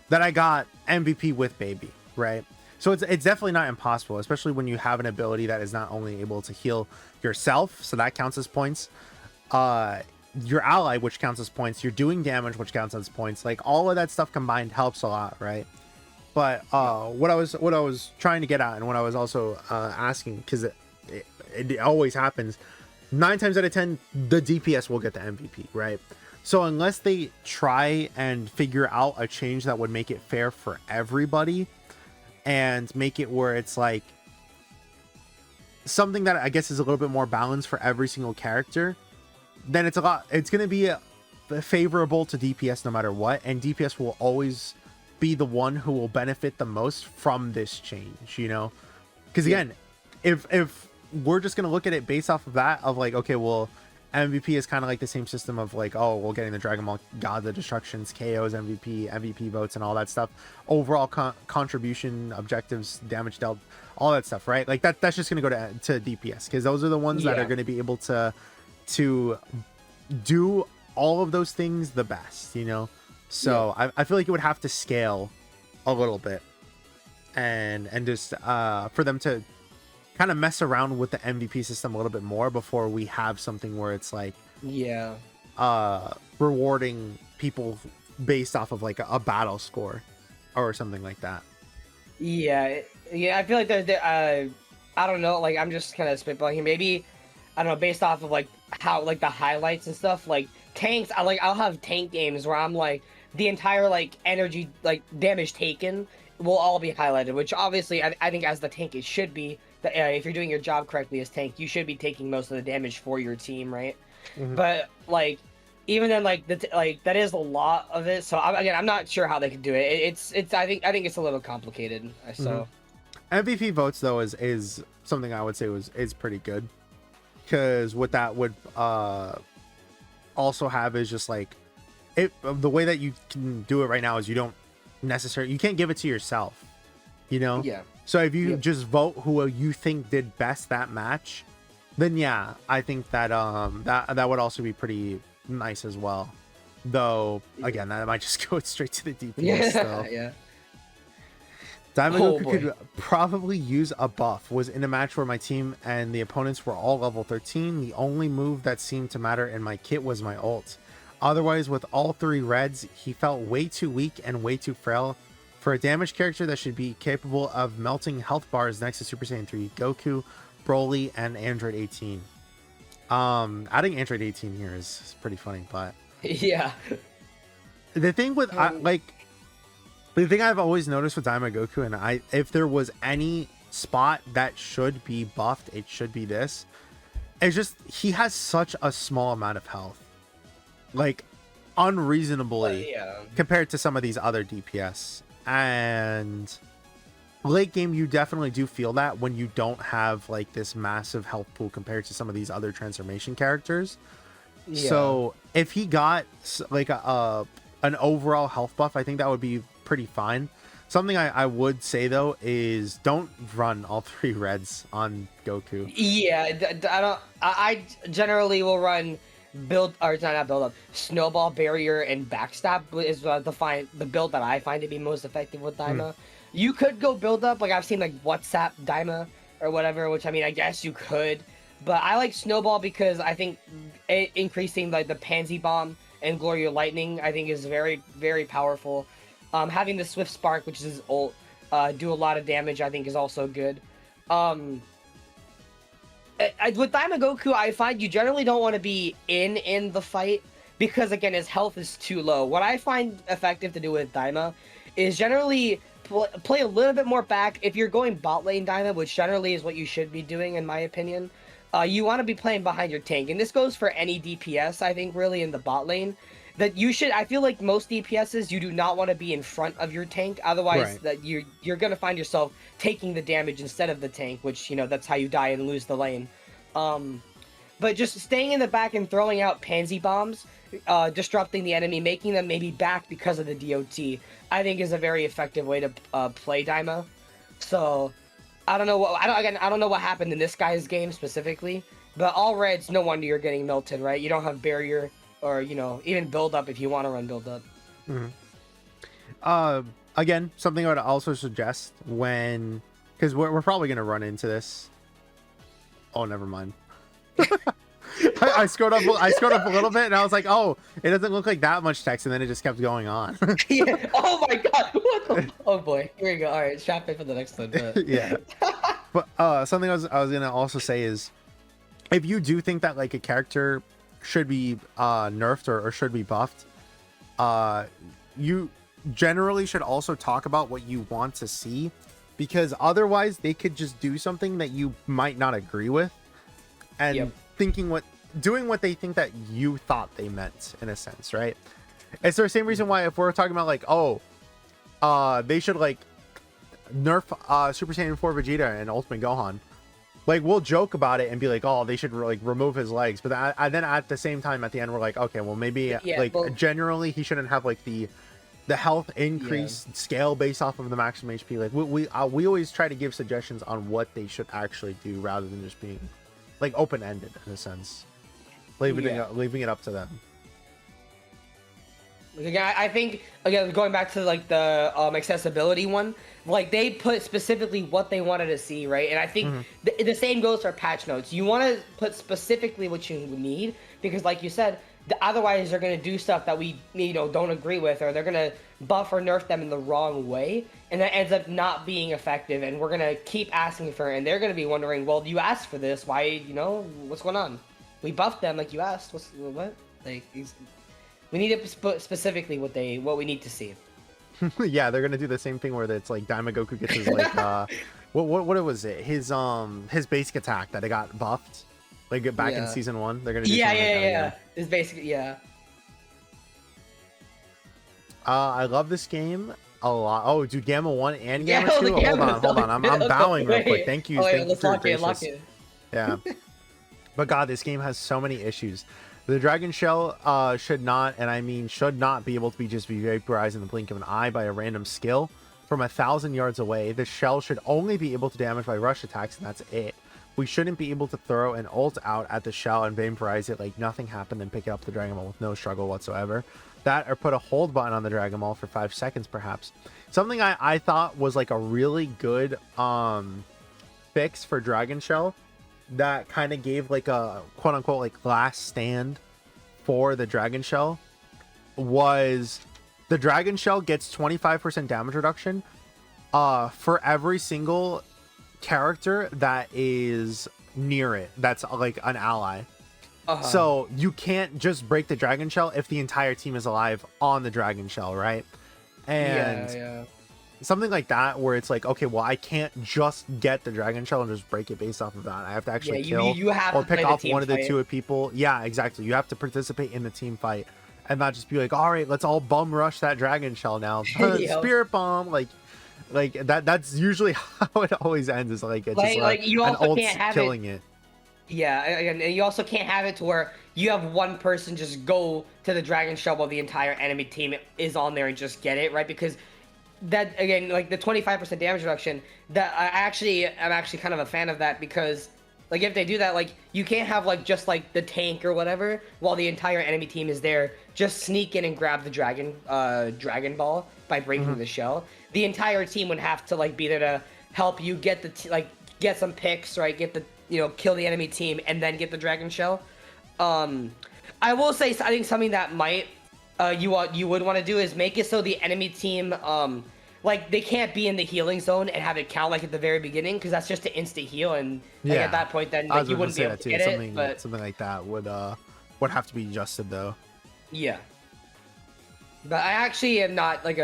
that I got MVP with Baby, right? So it's definitely not impossible, especially when you have an ability that is not only able to heal yourself, so that counts as points, your ally, which counts as points, you're doing damage, which counts as points. Like all of that stuff combined helps a lot, right? But what I was trying to get at, and what I was also asking, because it always happens, 9 times out of 10 the DPS will get the MVP, right? So unless they try and figure out a change that would make it fair for everybody and make it where it's like something that I guess is a little bit more balanced for every single character, then it's going to be favorable to DPS no matter what, and DPS will always be the one who will benefit the most from this change, you know? Because again, if we're just going to look at it based off of that, of like, okay, well, MVP is kind of like the same system of like, oh, we're getting the Dragon Ball Gods of Destructions, KOs, MVP votes, and all that stuff. Overall contribution, objectives, damage dealt, all that stuff, right? Like that's just going to go to DPS, because those are the ones that are going to be able to do all of those things the best, you know? So I feel like it would have to scale a little bit and just for them to kind of mess around with the MVP system a little bit more before we have something where it's like rewarding people based off of like a battle score or something like that. I feel like I don't know, like I'm just kind of spitballing. Maybe I don't know, based off of like how like the highlights and stuff, like tanks, I'll have tank games where I'm like the entire like energy, like damage taken will all be highlighted, which obviously I think as the tank it should be. If you're doing your job correctly as tank, you should be taking most of the damage for your team, right? But like even then, like that is a lot of it. So I'm not sure how they could do it. It's I think it's a little complicated. So MVP votes though is something I would say is pretty good, because what that would also have is just like the way that you can do it right now is you can't give it to yourself, you know? So if you just vote who you think did best that match, then I think that that would also be pretty nice as well. Though again, that might just go straight to the DPS. Daimoku could probably use a buff. Was in a match where my team and the opponents were all level 13. The only move that seemed to matter in my kit was my ult. Otherwise, with all 3 reds, he felt way too weak and way too frail for a damage character that should be capable of melting health bars next to Super Saiyan 3, Goku, Broly, and Android 18. Adding Android 18 here is pretty funny, but Yeah. the thing with the thing I've always noticed with Goku, and if there was any spot that should be buffed, it should be this. It's just he has such a small amount of health, like unreasonably compared to some of these other DPS. And late game, you definitely do feel that when you don't have like this massive health pool compared to some of these other transformation characters. So if he got like an overall health buff, I think that would be pretty fine. Something I would say though is don't run all 3 reds on Goku. Yeah, I generally will run not build up. Snowball, barrier, and backstab is the build that I find to be most effective with Daima. You could go build up, like I've seen like WhatsApp Daima or whatever, which I mean I guess you could, but I like Snowball because I think increasing like the Pansy Bomb and Gloria Lightning I think is very, very powerful. Having the Swift Spark, which is his ult, do a lot of damage, I think is also good. With Daima Goku, I find you generally don't want to be in the fight because, again, his health is too low. What I find effective to do with Daima is generally play a little bit more back. If you're going bot lane Daima, which generally is what you should be doing, in my opinion, you want to be playing behind your tank. And this goes for any DPS, I think, really, in the bot lane. That you should, I feel like most DPSs, you do not want to be in front of your tank. Otherwise, that you're going to find yourself taking the damage instead of the tank, which, you know, that's how you die and lose the lane. But just staying in the back and throwing out Pansy Bombs, disrupting the enemy, making them maybe back because of the DOT, I think is a very effective way to play Daima. So, I don't know what happened in this guy's game specifically, but all reds, no wonder you're getting melted, right? You don't have barrier, or, you know, even build up if you want to run build up. Again, something I would also suggest because we're probably going to run into this. Oh, never mind. I scrolled up a little bit and I was like, oh, it doesn't look like that much text, and then it just kept going on. Yeah. Oh my god, what the oh boy, here we go. All right, strap in for the next one. Yeah. But something I was gonna also say is, if you do think that like a character should be nerfed or should be buffed, you generally should also talk about what you want to see, because otherwise they could just do something that you might not agree with, and doing what they think that you thought they meant, in a sense, right? It's the same reason why if we're talking about like, they should like nerf Super Saiyan 4 Vegeta and Ultimate Gohan, like we'll joke about it and be like, oh, they should like remove his legs, but then at the same time at the end we're like, okay, well maybe generally he shouldn't have like the health increase scale based off of the maximum HP. Like we always try to give suggestions on what they should actually do rather than just being like open-ended, in a sense, leaving it up to them. Again, I think, again, going back to like the accessibility one, like they put specifically what they wanted to see, right? And I think the same goes for patch notes. You want to put specifically what you need, because like you said, otherwise they're going to do stuff that we don't agree with, or they're going to buff or nerf them in the wrong way, and that ends up not being effective, and we're going to keep asking for it, and they're going to be wondering, well, you asked for this, why, what's going on? We buffed them like you asked. What? Like, we need to specifically what we need to see. Yeah, they're gonna do the same thing where it's like Daima Goku gets his like what was it? His basic attack that it got buffed like back in season 1. They're gonna do His basic I love this game a lot. Oh, dude, Gamma 1 and Gamma 2. Hold on. I'm bowing real quick. Thank you. Let's lock in. Yeah. But God, this game has so many issues. The Dragon Shell should not be able to be vaporized in the blink of an eye by a random skill from 1,000 yards away. The shell should only be able to damage by rush attacks, and that's it. We shouldn't be able to throw an ult out at the shell and vaporize it like nothing happened and pick up the Dragon Ball with no struggle whatsoever. That, or put a hold button on the Dragon Ball for 5 seconds perhaps. Something I thought was like a really good fix for Dragon Shell that kind of gave like a quote-unquote like last stand for the Dragon Shell was the Dragon Shell gets 25% damage reduction for every single character that is near it, that's like an ally. So you can't just break the Dragon Shell if the entire team is alive on the Dragon Shell, right? And something like that where it's like, okay, well, I can't just get the Dragon Shell and just break it based off of that. I have to actually kill you have or to pick play off the one of the team two people. Yeah, exactly. You have to participate in the team fight and not just be like, all right, let's all bum rush that Dragon Shell now. Spirit bomb, like that's usually how it always ends, is like it's just you an also ult can't have killing it. Yeah, and you also can't have it to where you have one person just go to the Dragon Shell while the entire enemy team is on there and just get it, right? Because that, again, like the 25% damage reduction, that I'm actually kind of a fan of that, because like if they do that, like you can't have like just like the tank or whatever while the entire enemy team is there just sneak in and grab the dragon ball by breaking the shell. The entire team would have to like be there to help you get get some picks, right? Get the kill the enemy team and then get the Dragon Shell. I will say, I think something that might you would want to do is make it so the enemy team like they can't be in the healing zone and have it count like at the very beginning, because that's just an instant heal, and like, at that point then like, you wouldn't be able to get it. But something like that would have to be adjusted though. Yeah, but I actually am not like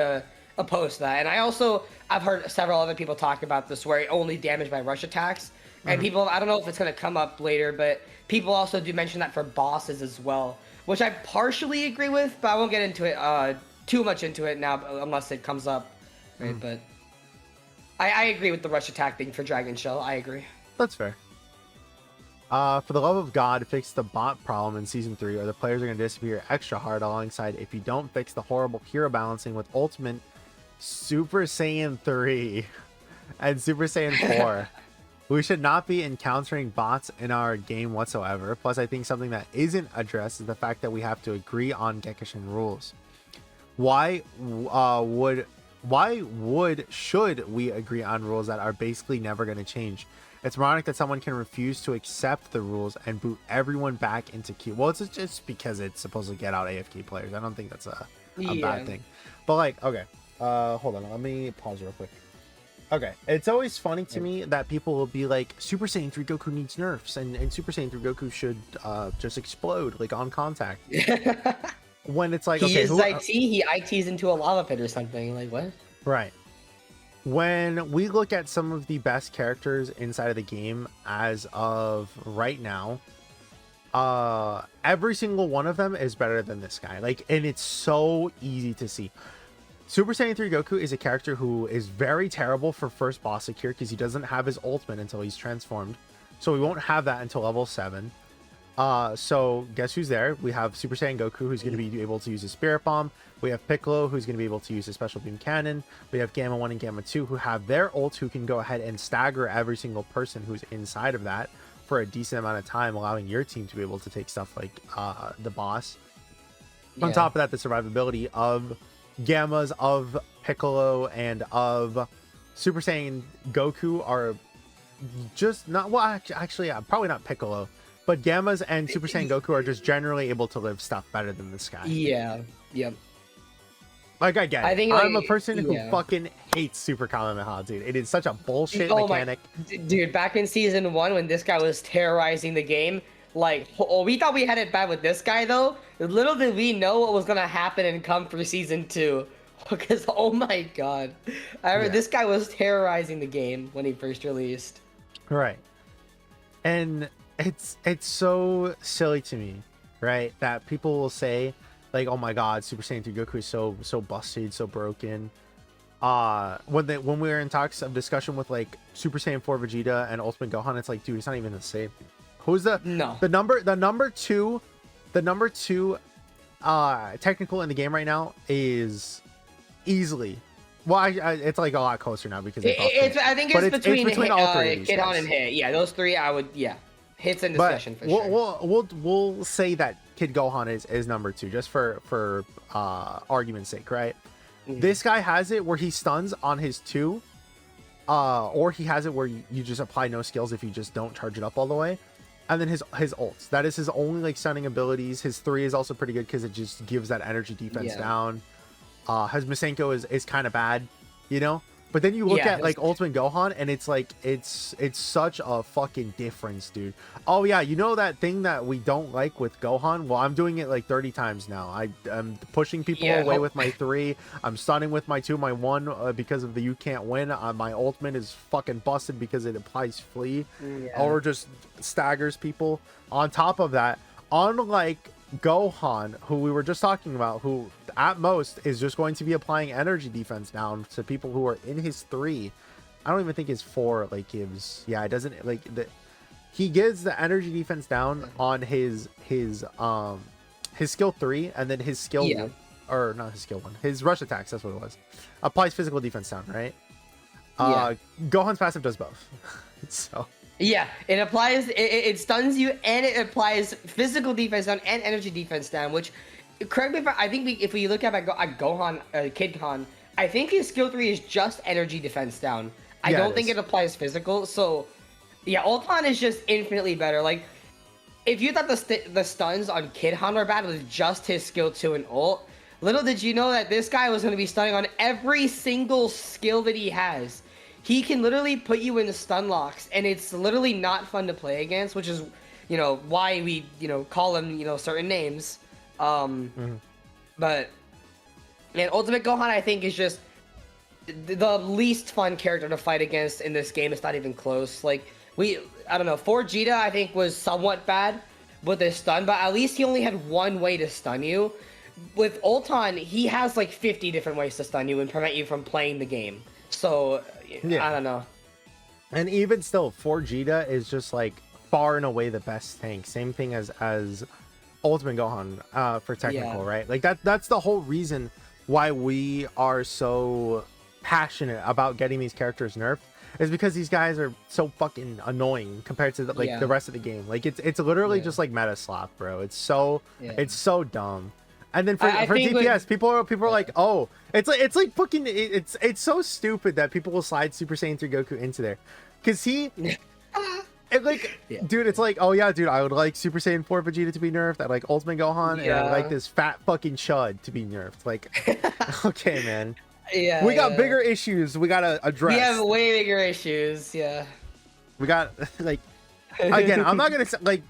opposed to that, and I've heard several other people talk about this where it only damaged by rush attacks. And people, I don't know if it's going to come up later, but people also do mention that for bosses as well, which I partially agree with, but I won't get into it too much into it now unless it comes up, right? But I agree with the rush attack thing for Dragon Shell. I agree. That's fair. For the love of God, fix the bot problem in Season 3, or the players are going to disappear extra hard alongside if you don't fix the horrible hero balancing with Ultimate Super Saiyan 3 and Super Saiyan 4. We should not be encountering bots in our game whatsoever. Plus, I think something that isn't addressed is the fact that we have to agree on Gekishin rules. Why should we agree on rules that are basically never going to change? It's moronic that someone can refuse to accept the rules and boot everyone back into queue. Well, it's just because it's supposed to get out AFK players. I don't think that's a bad thing. But like, okay, hold on, let me pause real quick. Okay, it's always funny to me that people will be like, Super Saiyan 3 Goku needs nerfs, and Super Saiyan 3 Goku should just explode, like, on contact. When it's like, okay, he ITs into a lava pit or something, like, what? Right. When we look at some of the best characters inside of the game as of right now, every single one of them is better than this guy. Like, and it's so easy to see. Super Saiyan 3 Goku is a character who is very terrible for first boss secure because he doesn't have his ultimate until he's transformed. So we won't have that until level 7. So guess who's there? We have Super Saiyan Goku, who's going to be able to use his Spirit Bomb. We have Piccolo, who's going to be able to use his Special Beam Cannon. We have Gamma 1 and Gamma 2, who have their ult, who can go ahead and stagger every single person who's inside of that for a decent amount of time, allowing your team to be able to take stuff like the boss. On top of that, the survivability of Gammas, of Piccolo, and of Super Saiyan Goku are just not, well, actually, probably not Piccolo, but Gammas and Super Saiyan Goku are just generally able to live stuff better than this guy. Yeah, yep. Like, I get it. I'm a person who fucking hates Super Kamehameha, dude. It is such a bullshit mechanic. Dude, back in Season 1, when this guy was terrorizing the game, like, we thought we had it bad with this guy, though. Little did we know what was going to happen and come for Season 2. Because, oh my god. This guy was terrorizing the game when he first released. Right. And it's so silly to me, right? That people will say, like, oh my god, Super Saiyan 3 Goku is so busted, so broken. When we were in talks of discussion with, like, Super Saiyan 4 Vegeta and Ultimate Gohan, it's like, dude, it's not even the same. Who's the number two technical in the game right now is easily, well, it's like a lot closer now because I think it's between all three of these Kid guys. On and Hit. Yeah, those three I would hits in discussion for sure. We'll say that Kid Gohan is number 2 just for argument's sake, right? This guy has it where he stuns on his 2, or he has it where you just apply no skills if you just don't charge it up all the way. And then his ults, that is his only like stunning abilities. His 3 is also pretty good because it just gives that energy defense down. His Masenko is kind of bad, you know. But then you look Yeah, at like Ultimate Gohan, and it's like it's such a fucking difference, dude. Oh yeah, you know that thing that we don't like with Gohan? Well, I'm doing it like 30 times now. I'm pushing people away with my 3. I'm stunning with my 2, my 1 because of the you can't win. My ultimate is fucking busted because it applies flee or just staggers people. On top of that, unlike Gohan, who we were just talking about, who at most is just going to be applying energy defense down to people who are in his 3. I don't even think his 4 like gives. Yeah, it doesn't like he gives the energy defense down on his skill 3, and then his skill or not his skill 1, his rush attacks. That's what it was. Applies physical defense down, right? Gohan's passive does both. So. Yeah, it applies. It stuns you, and it applies physical defense down and energy defense down. Which, correct me I think if we look at Gohan, Kid Khan, I think his skill 3 is just energy defense down. I don't think it applies physical. So, yeah, Ultron is just infinitely better. Like, if you thought the stuns on Kid Han were bad with just his skill 2 and ult, little did you know that this guy was going to be stunning on every single skill that he has. He can literally put you in the stun locks, and it's literally not fun to play against, which is, why we, call him, certain names. But, man, Ultimate Gohan, I think, is just the least fun character to fight against in this game. It's not even close. Like, I don't know, 4 Vegeta, I think, was somewhat bad with his stun, but at least he only had one way to stun you. With Ultron, he has, like, 50 different ways to stun you and prevent you from playing the game. So, I don't know. And even still, 4 Vegeta is just like far and away the best tank. Same thing as Ultimate Gohan for technical, right? Like that's the whole reason why we are so passionate about getting these characters nerfed, is because these guys are so fucking annoying compared to the rest of the game. Like it's literally just like meta slap, bro. It's so dumb. And then for DPS, people are like, oh, it's like fucking, it's so stupid that people will slide Super Saiyan 3 Goku into there, because dude, it's like, oh yeah, dude, I would like Super Saiyan 4 Vegeta to be nerfed. I like Ultimate Gohan, and I would like this fat fucking chud to be nerfed. Like, okay, man. Yeah, we got bigger issues we gotta address. We have way bigger issues. Yeah. We got like, again, I'm not gonna say like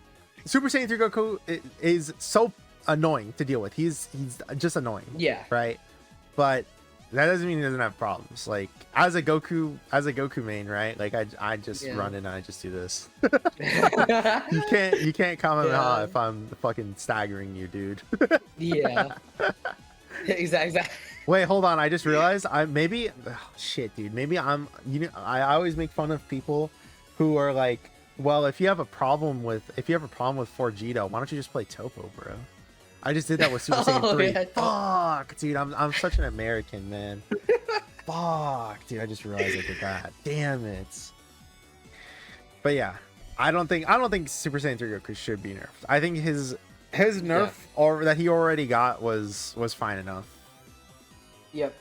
Super Saiyan 3 Goku is so annoying to deal with. He's just annoying. Yeah. Right. But that doesn't mean he doesn't have problems. Like as a Goku main, right? Like I just run in and I just do this. you can't comment on if I'm fucking staggering you, dude. Exactly. Wait, hold on. I just realized shit, dude. Maybe I always make fun of people who are like, well, if you have a problem with 4 Vegeta, why don't you just play Topo, bro? I just did that with Super Saiyan 3. Fuck, dude, I'm such an American, man. Fuck, dude, I just realized I did that. Damn it. But yeah, I don't think Super Saiyan 3 Goku should be nerfed. I think his nerf or that he already got was fine enough. Yep.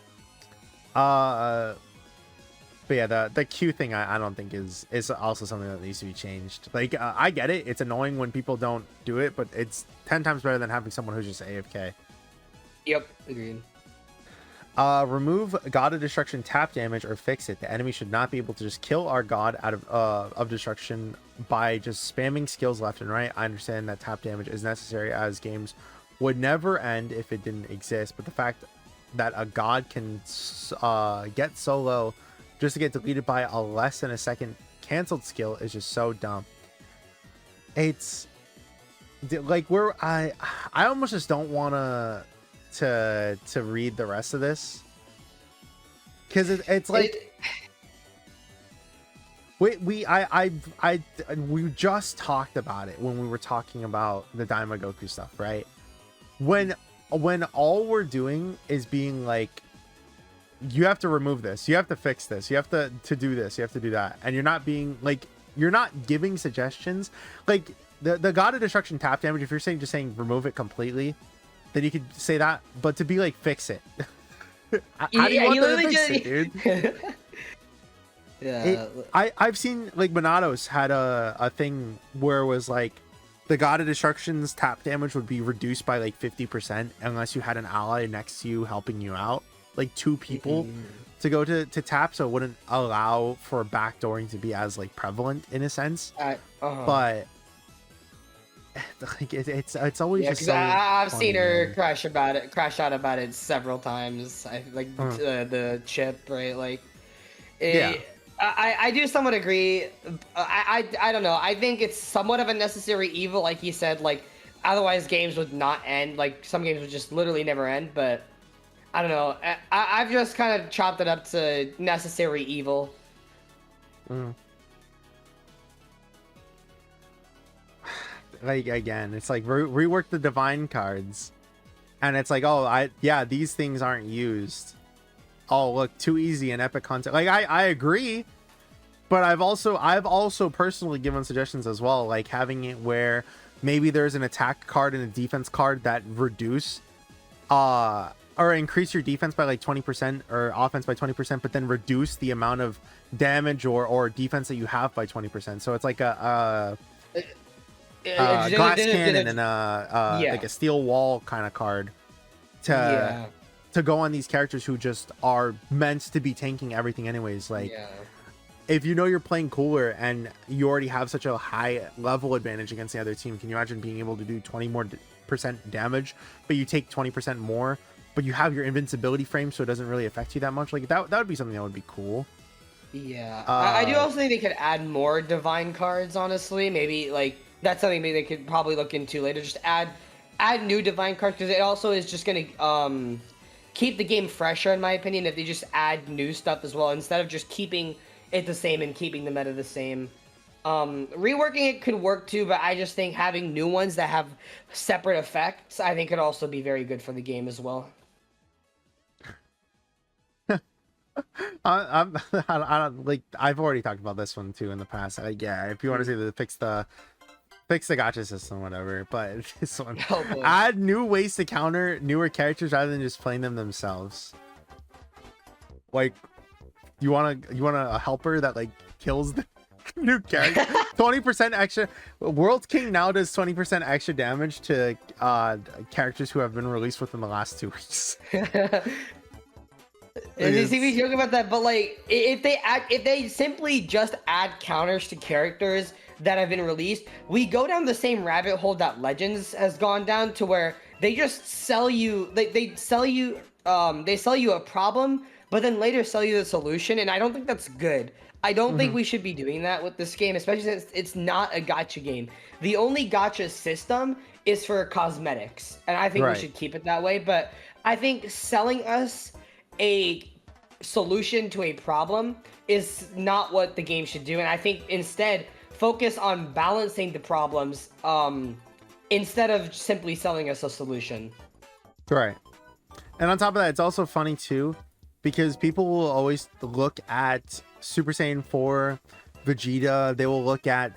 But yeah, the Q thing I don't think is also something that needs to be changed. Like I get it, it's annoying when people don't do it, but it's 10 times better than having someone who's just AFK. Yep, agreed. Remove God of Destruction tap damage or fix it. The enemy should not be able to just kill our God out of destruction by just spamming skills left and right. I understand that tap damage is necessary, as games would never end if it didn't exist, but the fact that a God can get so low just to get deleted by a less than a second canceled skill is just so dumb. It's like I almost just don't want to read the rest of this, because it's like we just talked about it when we were talking about the Daima Goku stuff, right? When all we're doing is being like, you have to remove this, you have to fix this, you have to do this, you have to do that, and you're not being like, you're not giving suggestions. Like the God of Destruction tap damage, if you're just saying remove it completely, then you could say that, but to be like, fix it. How do you want to fix it, dude? Yeah. I've seen like Monados had a thing where it was like the God of Destruction's tap damage would be reduced by like 50% unless you had an ally next to you helping you out. like 2 people to go to tap, so it wouldn't allow for backdooring to be as like prevalent in a sense. But like it's always just so I've funny, seen her man. crash out about it several times. I like the chip, right? Like, I do somewhat agree. I don't know. I think it's somewhat of a necessary evil, like he said. Like, otherwise games would not end. Like, some games would just literally never end. But I don't know. I've just kind of chopped it up to necessary evil. Like, again, it's like rework the divine cards, and it's like, oh, these things aren't used. Oh, look, too easy and epic content. Like, I agree, but I've also personally given suggestions as well, like having it where maybe there's an attack card and a defense card that reduce or increase your defense by like 20% or offense by 20%, but then reduce the amount of damage or defense that you have by 20%. So it's like a glass cannon and like a steel wall kind of card to go on these characters who just are meant to be tanking everything anyways. Like, if you know you're playing cooler and you already have such a high level advantage against the other team, can you imagine being able to do 20% more damage, but you take 20% more, but you have your invincibility frame, so it doesn't really affect you that much? Like, that would be something that would be cool. I do also think they could add more divine cards, honestly. Maybe like that's something maybe they could probably look into later. Just add new divine cards, because it also is just gonna keep the game fresher, in my opinion, if they just add new stuff as well, instead of just keeping it the same and keeping the meta the same. Reworking it could work too, but I just think having new ones that have separate effects, I think could also be very good for the game as well. I don't like. I've already talked about this one too in the past. Yeah, if you want to say that fix the gacha system, whatever. But this one, add new ways to counter newer characters rather than just playing them themselves. Like, you want a helper that like kills the new character. 20% extra. World King now does 20% extra damage to characters who have been released within the last 2 weeks. And you see me joking about that, but like if they simply just add counters to characters that have been released, we go down the same rabbit hole that Legends has gone down, to where they just sell you they sell you a problem, but then later sell you the solution, and I don't think that's good. I don't think we should be doing that with this game, especially since it's not a gacha game. The only gacha system is for cosmetics, and I think we should keep it that way. But I think selling us a solution to a problem is not what the game should do, and I think instead focus on balancing the problems instead of simply selling us a solution. Right. And on top of that, it's also funny too, because people will always look at Super Saiyan 4 Vegeta, they will look at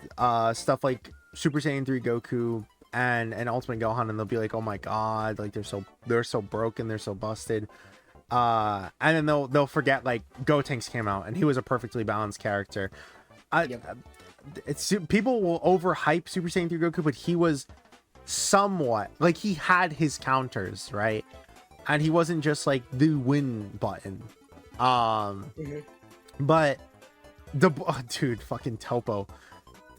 stuff like Super Saiyan 3 Goku and Ultimate Gohan, and they'll be like, oh my god, like they're so broken, they're so busted. And then they'll forget like Gotenks came out and he was a perfectly balanced character. It's people will overhype Super Saiyan 3 Goku, but he was somewhat like, he had his counters, right? And he wasn't just like the win button. But dude, fucking Topo.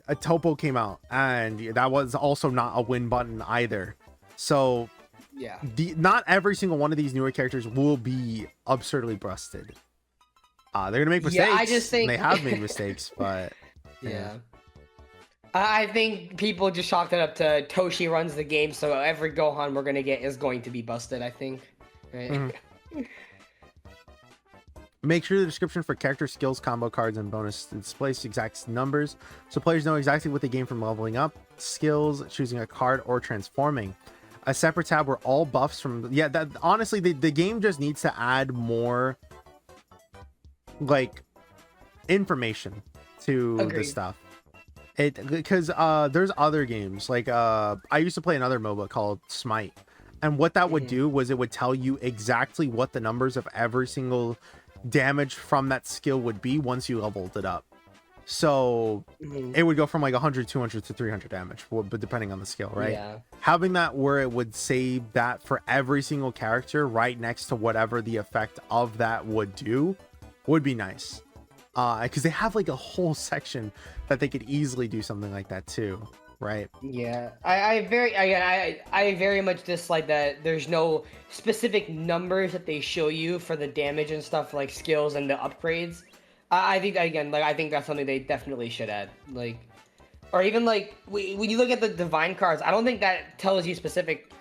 A Topo came out and that was also not a win button either. So yeah, not every single one of these newer characters will be absurdly busted. They're gonna make mistakes. I just think they have made mistakes, but yeah. I think people just chalked it up to Toshi runs the game, so every Gohan we're gonna get is going to be busted, I think. Right? Make sure the description for character skills, combo cards, and bonus displays exact numbers, so players know exactly what they gain from leveling up, skills, choosing a card, or transforming. A separate tab where all buffs from that honestly the game just needs to add more like information to the stuff. Because there's other games like I used to play another MOBA called Smite, and what that would do was it would tell you exactly what the numbers of every single damage from that skill would be once you leveled it up. So Mhm. it would go from like 100, 200 to 300 damage, but depending on the skill, right? Yeah. Having that where it would save that for every single character right next to whatever the effect of that would do would be nice. Because they have like a whole section that they could easily do something like that too, right? Yeah, I very much dislike that there's no specific numbers that they show you for the damage and stuff like skills and the upgrades. I think again, like I think that's something they definitely should add. Like, or even like when you look at the divine cards, I don't think that tells you specific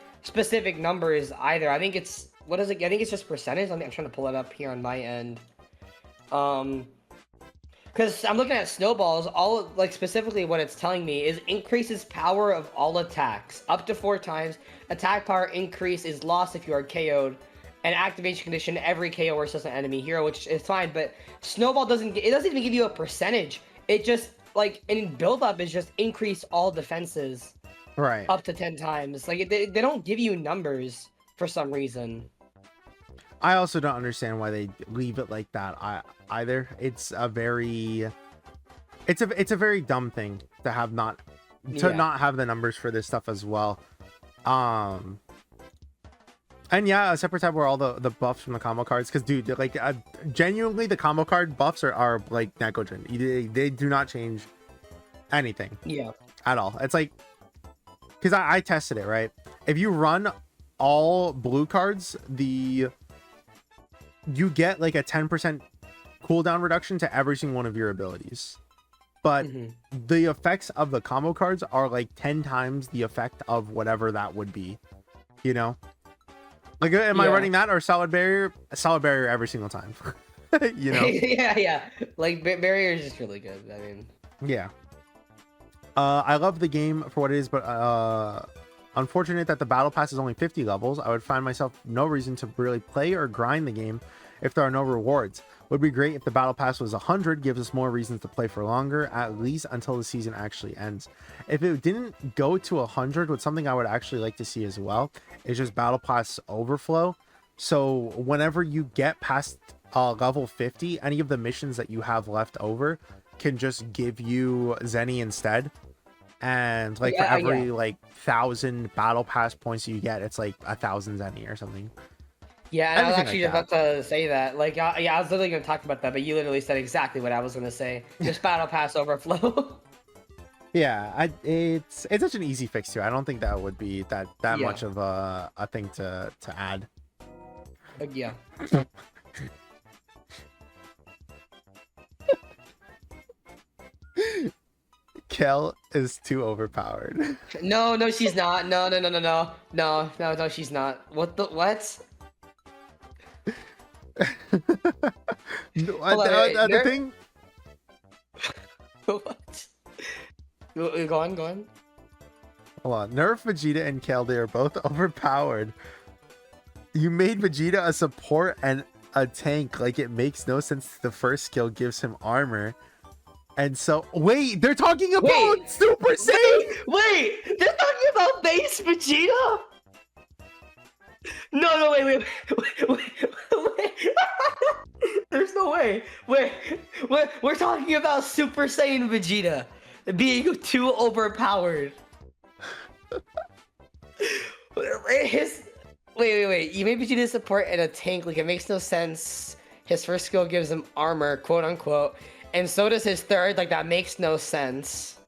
numbers either. I think it's what is it? I think it's just percentage. I'm trying to pull it up here on my end. Because I'm looking at snowballs, all like specifically what it's telling me is increases power of all attacks up to 4 times. Attack power increase is lost if you are KO'd. And activation condition every KO or an enemy hero, which is fine. But snowball doesn't even give you a percentage. It just like in build up is just increase all defenses Right. up to 10 times. Like they don't give you numbers for some reason. I also don't understand why they leave it like that either. It's a very dumb thing to have not have the numbers for this stuff as well. And yeah, a separate tab where all the buffs from the combo cards, because dude, like genuinely the combo card buffs are like Nekojin. They do not change anything. Yeah. At all. It's like, because I tested it, right? If you run all blue cards, you get like a 10% cooldown reduction to every single one of your abilities. But the effects of the combo cards are like 10 times the effect of whatever that would be, you know? Like, am I running that or solid barrier? Solid barrier every single time, you know? yeah. Like barrier is just really good. I mean, yeah. I love the game for what it is, but unfortunate that the battle pass is only 50 levels. I would find myself no reason to really play or grind the game if there are no rewards. Would be great if the battle pass was 100, gives us more reasons to play for longer, at least until the season actually ends. If it didn't go to 100, with something I would actually like to see as well is just battle pass overflow. So whenever you get past level 50, any of the missions that you have left over can just give you Zenny instead. And like for every like 1,000 battle pass points you get, it's like 1,000 Zenny or something. Yeah, and I was actually like about to say that. Like, yeah, I was literally going to talk about that, but you literally said exactly what I was going to say. Just battle pass overflow. Yeah, it's such an easy fix too. I don't think that would be that much of a thing to add. Yeah. Kel is too overpowered. No, she's not. No, she's not. What? The thing. What? Go on. Hold on. Nerf Vegeta and Kel, they are both overpowered. You made Vegeta a support and a tank. Like, it makes no sense. The first skill gives him armor. And so, wait, they're talking about Super Saiyan! Wait, they're talking about base Vegeta? No, wait. There's no way. Wait, we're talking about Super Saiyan Vegeta being too overpowered. Wait. You made Vegeta support and a tank. Like, it makes no sense. His first skill gives him armor, quote unquote. And so does his third. Like, that makes no sense.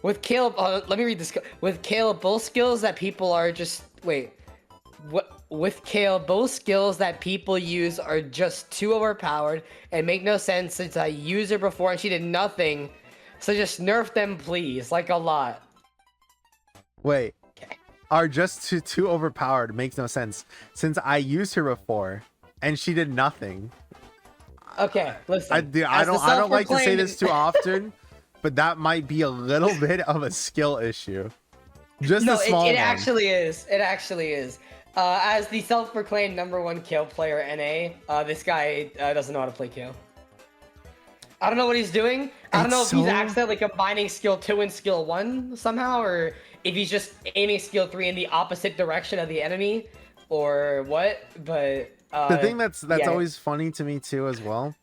With Caleb, let me read this. With Caleb, both skills that people are just with Caleb, both skills that people use are just too overpowered and make no sense since I used her before and she did nothing. So just nerf them, please, like a lot. Wait, are just too overpowered makes no sense since I used her before and she did nothing. Okay, listen. I don't like to say this too often, but that might be a little bit of a skill issue. Just a small one. It actually is. It actually is. As the self-proclaimed #1 kill player NA, this guy doesn't know how to play kill. I don't know what he's doing. I don't know if he's accidentally combining skill 2 and skill 1 somehow, or if he's just aiming skill 3 in the opposite direction of the enemy, or what. But the thing that's always funny to me too as well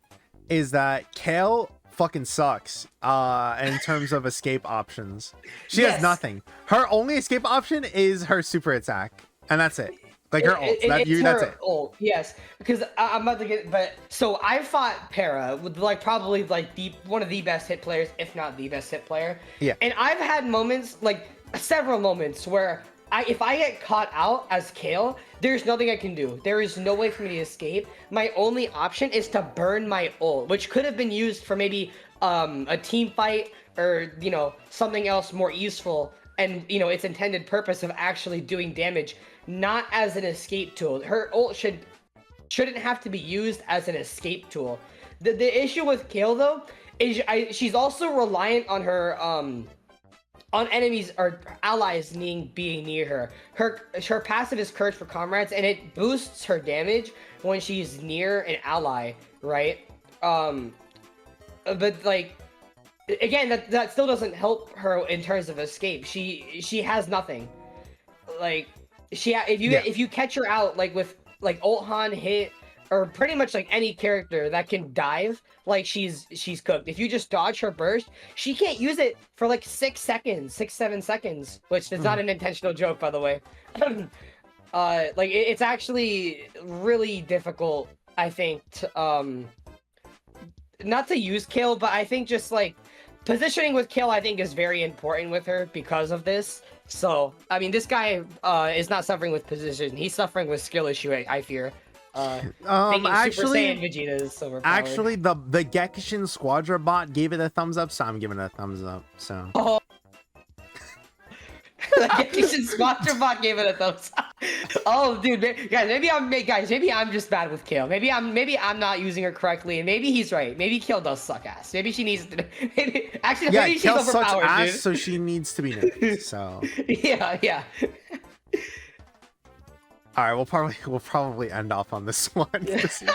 is that Kale fucking sucks in terms of escape options. She Yes. has nothing. Her only escape option is her super attack, and that's it. Like her ult. That's it. Ult, yes. Because I'm about to get, but so I fought Para with like probably like one of the best hit players, if not the best hit player. Yeah. And I've had moments, like several moments, where if I get caught out as Kale, there's nothing I can do. There is no way for me to escape. My only option is to burn my ult, which could have been used for maybe a team fight or something else more useful, and its intended purpose of actually doing damage, not as an escape tool. Her ult shouldn't have to be used as an escape tool. The issue with Kale though is she's also reliant on her on enemies or allies being near her. Her passive is Courage for Comrades, and it boosts her damage when she's near an ally, right? But like, again, that still doesn't help her in terms of escape. She has nothing. Like, if you catch her out like with like ult Han hit, or pretty much like any character that can dive, like she's cooked. If you just dodge her burst, she can't use it for like 6 seconds, 7 seconds, which is not an intentional joke, by the way. Like it's actually really difficult, I think, to, not to use Kill, but I think just like positioning with Kill, I think is very important with her because of this. So, I mean, this guy is not suffering with position. He's suffering with skill issue, I fear. Actually, Super Saiyan Vegeta is overpowered. Actually, the Gekishin Squadra bot gave it a thumbs up, so I'm giving it a thumbs up. So. Oh. The Gekishin Squadra bot gave it a thumbs up. Oh, dude, guys, maybe I'm just bad with Kale. Maybe I'm not using her correctly, and maybe he's right. Maybe Kale does suck ass. Maybe she needs to. Maybe she's Kale overpowered, sucks ass, dude. so she needs to be nerfed. So. Yeah. All right, we'll probably end off on this one. This is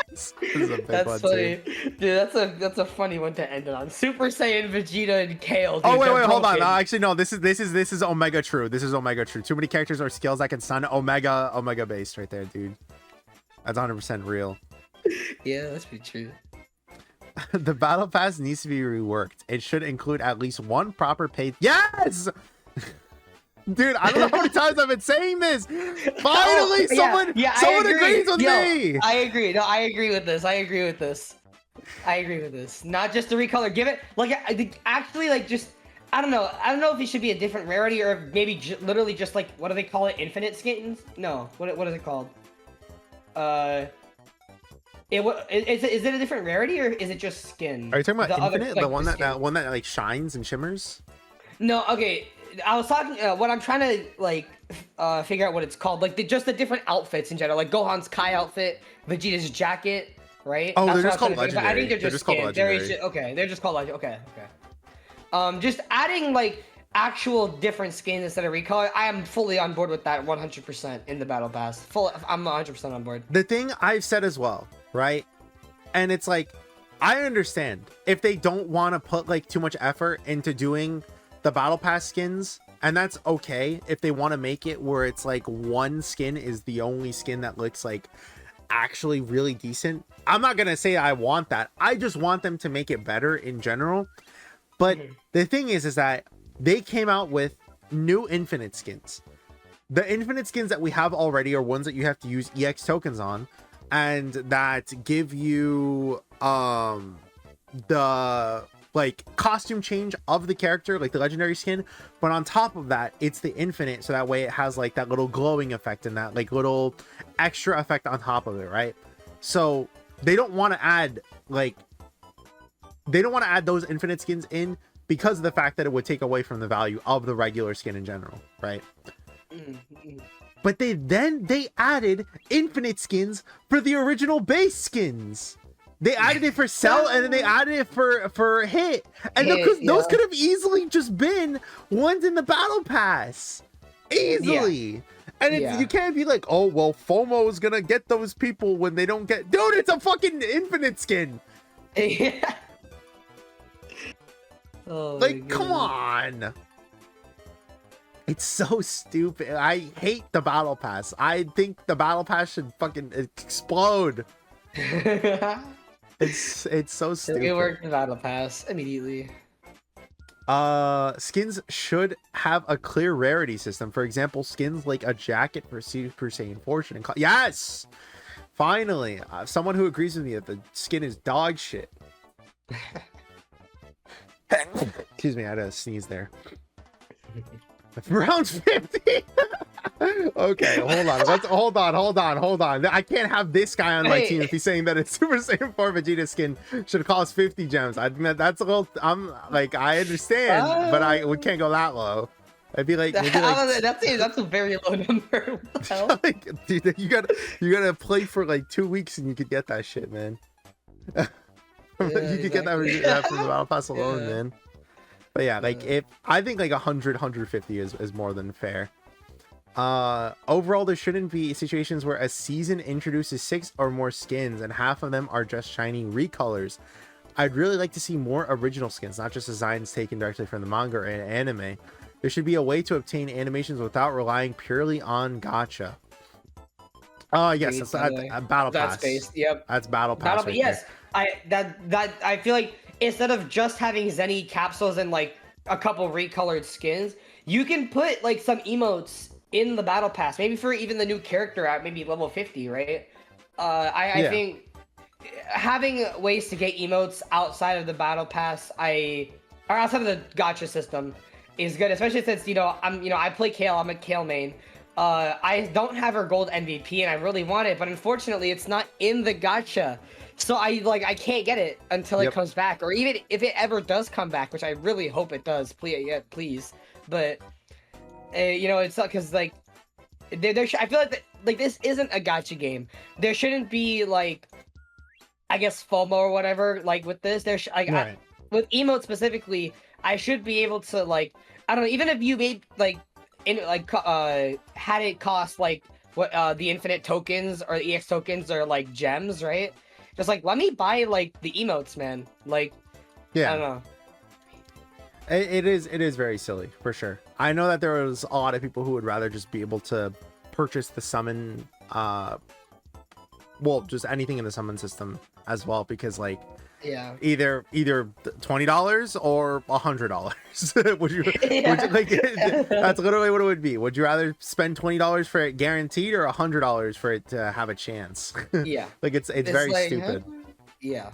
a big That's one funny, too. dude. That's a funny one to end it on. Super Saiyan Vegeta and Kale. Dude, Oh wait, hold on. broken. Actually, no. This is Omega True. This is Omega True. Too many characters or skills that can stun. Omega based right there, dude. That's 100% real. Yeah, that's pretty true. The battle pass needs to be reworked. It should include at least one proper paid. Yes. Dude, I don't know how many times I've been saying this. Finally, someone agrees with me. I agree. No, I agree with this. Not just the recolor. Give it like actually like just I don't know if it should be a different rarity or maybe literally just like what do they call it? Infinite skins? No. What is it called? Is it a different rarity or is it just skin? Are you talking about Infinite? Like, the one that like shines and shimmers? No. Okay. I was talking. What I'm trying to like figure out what it's called. Like just the different outfits in general. Like Gohan's Kai outfit, Vegeta's jacket, right? Oh, That's they're just called legendary. I think they're just called legendary. They're just called legendary. Okay. Just adding like actual different skins instead of recolor. I am fully on board with that 100% in the battle pass. I'm 100% on board. The thing I've said as well, right? And it's like, I understand if they don't want to put like too much effort into doing the battle pass skins, and that's okay if they want to make it where it's like one skin is the only skin that looks like actually really decent. I'm not gonna say I want that. I just want them to make it better in general. But the thing is that they came out with new infinite skins. The infinite skins that we have already are ones that you have to use EX tokens on, and that give you the like costume change of the character, like the legendary skin, but on top of that it's the infinite, so that way it has like that little glowing effect and that like little extra effect on top of it, right? So they don't want to add those infinite skins in because of the fact that it would take away from the value of the regular skin in general, right? But they added infinite skins for the original base skins. They added it for Cell, and then they added it for Hit. And those could have easily just been ones in the Battle Pass. Easily. And you can't be like, oh, well, FOMO is going to get those people when they don't get... Dude, it's a fucking infinite skin. Oh, like, come on. It's so stupid. I hate the Battle Pass. I think the Battle Pass should fucking explode. It's so stupid. It worked in Battle Pass immediately. Skins should have a clear rarity system. For example, skins like a jacket for Super Saiyan Fortune and yes, finally, someone who agrees with me that the skin is dog shit. Excuse me, I had to sneeze there. Round 50. Okay, hold on. I can't have this guy on my team if he's saying that a Super Saiyan 4 Vegeta skin should cost 50 gems. I mean, that's a little. I'm like, I understand, but we can't go that low. I'd be like, maybe like that's a very low number. What the hell? Like, dude, you gotta play for like 2 weeks and you could get that shit, man. You could get that from the Battle Pass alone, man. But yeah, like I think like 150 is more than fair. Overall, there shouldn't be situations where a season introduces 6 or more skins and half of them are just shiny recolors. I'd really like to see more original skins, not just designs taken directly from the manga or anime. There should be a way to obtain animations without relying purely on gacha. Yes, that's Battle Pass. That's based. Yep. That's Battle Pass. Yes, I feel like instead of just having Zenny capsules and like a couple recolored skins, you can put like some emotes in the Battle Pass, maybe for even the new character at maybe level 50, right? I think having ways to get emotes outside of the Battle Pass, or outside of the gacha system, is good, especially since I play Kale. I'm a Kale main. I don't have her gold MVP, and I really want it, but unfortunately, it's not in the gacha. So I can't get it until it comes back, or even if it ever does come back, which I really hope it does. Please. But it's not, because like I feel like this isn't a gacha game. There shouldn't be like, I guess, FOMO or whatever. Like with this, with emotes specifically, I should be able to, like, I don't know, even if you made like had it cost like what the infinite tokens or the EX tokens or like gems, right? Just like, let me buy like the emotes, man. Like, yeah, I don't know. It is very silly for sure. I know that there was a lot of people who would rather just be able to purchase the summon, just anything in the summon system as well, because like, either $20 or $100. would you like that's literally what it would be. Would you rather spend $20 for it guaranteed or $100 for it to have a chance? Yeah. Like it's very like, stupid. Yeah.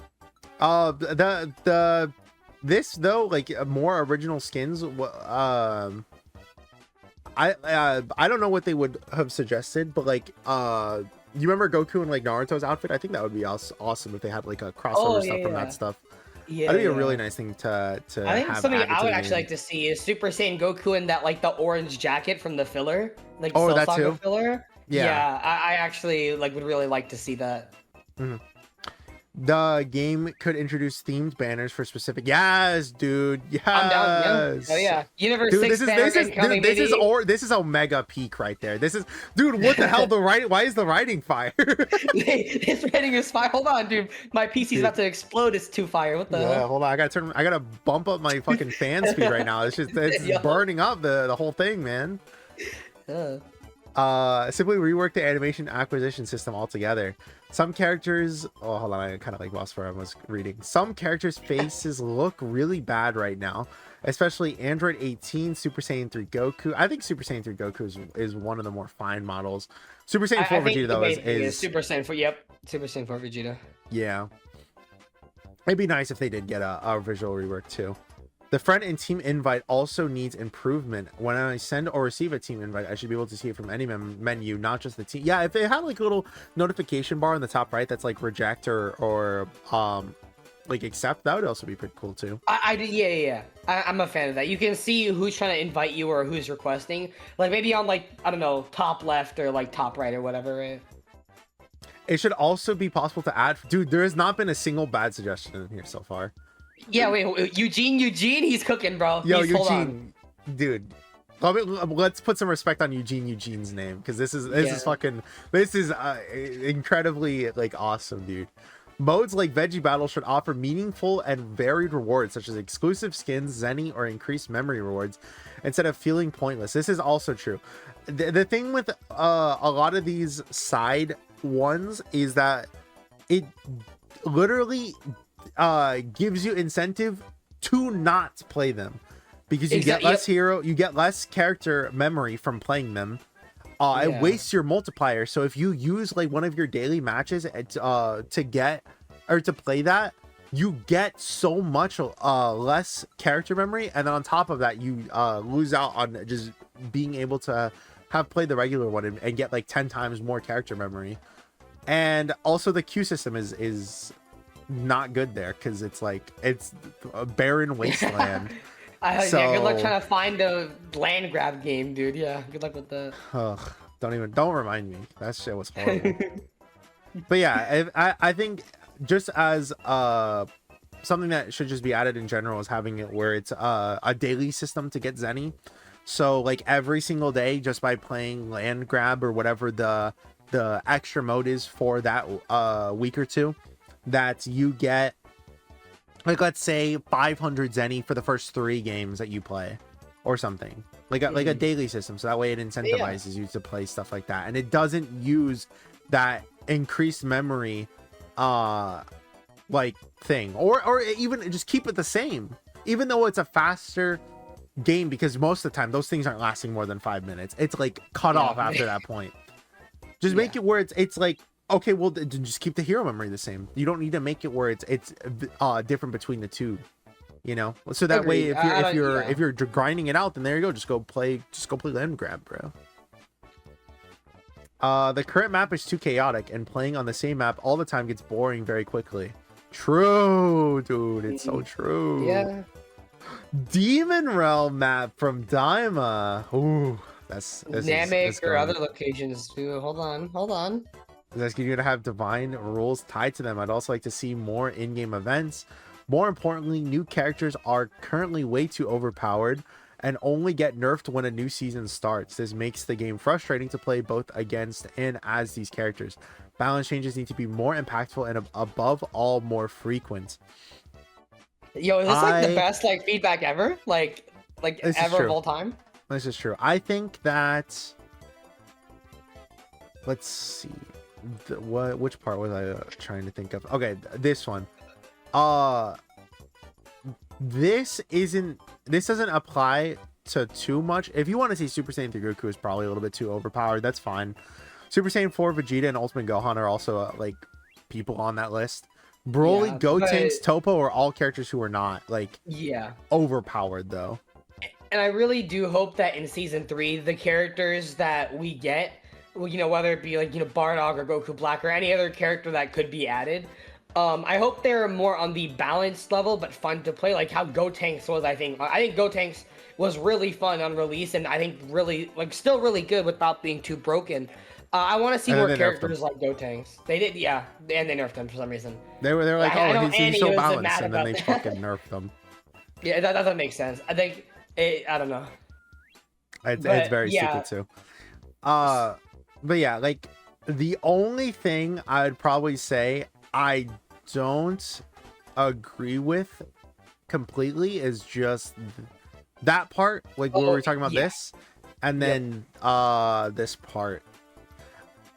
This though, like more original skins, I don't know what they would have suggested, but like you remember Goku and like Naruto's outfit? I think that would be awesome if they had like a crossover stuff from that stuff. Yeah, that'd be a really nice thing to I think have something I would actually like to see is Super Saiyan Goku in that like the orange jacket from the filler, like that Saga too? Filler. Yeah, I actually like would really like to see that. Mm-hmm. The game could introduce themed banners for specific. Yes, dude. Yes. I'm down. Yeah. Oh yeah. Universe dude, 6 this is Omega peak right there. This is, dude. What the hell? Why is the writing fire? This writing is fire. Hold on, dude. My PC's about to explode. It's too fire. What the hell? Hold on. I gotta bump up my fucking fan speed right now. It's burning up the whole thing, man. Simply rework the animation acquisition system altogether. Some characters, hold on, I kind of like lost where I was reading. Some characters' faces look really bad right now, especially Android 18, Super Saiyan 3 Goku. I think Super Saiyan 3 Goku is one of the more fine models. Super Saiyan 4 Vegeta though is Super Saiyan 4. Super Saiyan 4 Vegeta. Yeah, it'd be nice if they did get a visual rework too. The friend and team invite also needs improvement. When I send or receive a team invite, I should be able to see it from any menu, not just the team. Yeah, if it had like a little notification bar on the top right that's like reject or like accept, that would also be pretty cool too. I'm a fan of that. You can see who's trying to invite you or who's requesting. Like maybe on like, I don't know, top left or like top right or whatever, right? It should also be possible to add. Dude, there has not been a single bad suggestion in here so far. Yeah, wait, Eugene, he's cooking, bro. Yo, Eugene, dude. Let's put some respect on Eugene's name, because this is incredibly like awesome, dude. Modes like Veggie Battle should offer meaningful and varied rewards, such as exclusive skins, Zenny, or increased memory rewards, instead of feeling pointless. This is also true. The thing with a lot of these side ones is that literally gives you incentive to not play them, because you get less you get less character memory from playing them. It wastes your multiplier. So if you use like one of your daily matches to get or to play that, you get so much less character memory, and then on top of that, you lose out on just being able to have played the regular one and get like 10 times more character memory. And also the queue system is not good there, because it's like it's a barren wasteland. So, yeah, good luck trying to find a land grab game, dude. Yeah, good luck with that. Don't remind me. That shit was horrible. But yeah, I think just as something that should just be added in general is having it where it's a daily system to get Zenny. So like every single day, just by playing land grab or whatever the extra mode is for that week or two, that you get, like, let's say 500 Zenny for the first 3 games that you play or something, like a daily system. So that way it incentivizes you to play stuff like that, and it doesn't use that increased memory like thing, or even just keep it the same, even though it's a faster game, because most of the time those things aren't lasting more than 5 minutes. It's like cut off after that point. Just make it where it's like, okay, well, just keep the hero memory the same. You don't need to make it where it's different between the two, you know. So that way, if you're grinding it out, then there you go. Just go play land grab, bro. The current map is too chaotic, and playing on the same map all the time gets boring very quickly. True, dude. It's so true. Yeah. Demon Realm map from Daima. Ooh, that's Namek or other locations too. Hold on. That's going to have divine rules tied to them. I'd also like to see more in-game events. More importantly, new characters are currently way too overpowered and only get nerfed when a new season starts. This makes the game frustrating to play both against and as these characters. Balance changes need to be more impactful and above all, more frequent. Yo, is this like the best like feedback ever? Like ever of all time? This is true. I think that, let's see. Which part was I trying to think of? Okay, this one. This doesn't apply to too much. If you want to see Super Saiyan 3 Goku is probably a little bit too overpowered, that's fine. Super Saiyan 4 Vegeta and Ultimate Gohan are also like people on that list. Broly, Gotenks, Toppo are all characters who are not like overpowered though. And I really do hope that in season 3, the characters that we get, you know, whether it be like, you know, Bardock or Goku Black or any other character that could be added, I hope they're more on the balanced level but fun to play, like how Gotenks was. I think Gotenks was really fun on release, and I think really like still really good without being too broken. I want to see more characters like Gotenks. They did, yeah, and they nerfed him for some reason. They were like, oh, he's so balanced, and then they fucking nerfed them. Yeah, that doesn't make sense. I think I don't know. It's very stupid too. But yeah, like the only thing I'd probably say I don't agree with completely is just that part, like where we were talking about this, and then this part.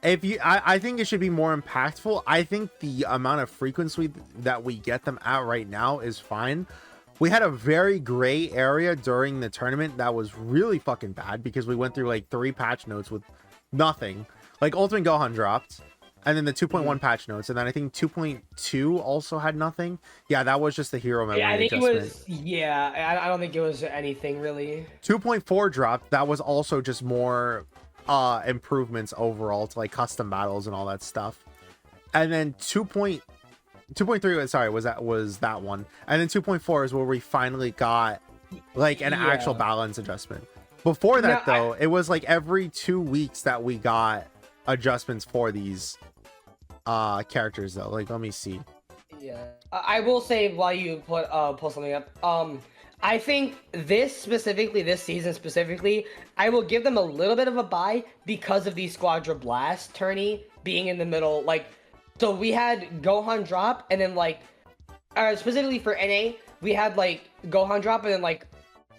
I think it should be more impactful. I think the amount of frequency that we get them at right now is fine. We had a very gray area during the tournament that was really fucking bad, because we went through like 3 patch notes with nothing. Like Ultimate Gohan dropped, and then the 2.1 patch notes, and then I think 2.2 also had nothing. Yeah, that was just the hero memory adjustment. It was. Yeah, I don't think it was anything really. 2.4 dropped. That was also just more improvements overall to like custom battles and all that stuff. And then 2.3, sorry, was that one. And then 2.4 is where we finally got like an actual balance adjustment. Before that, though, it was like every 2 weeks that we got adjustments for these characters, though. Like, let me see. Yeah, I will say while you pull something up, I think this season specifically, I will give them a little bit of a bye because of the Squadra Blast tourney being in the middle. Like, so we had Gohan drop, and then like, specifically for NA, we had like Gohan drop, and then like,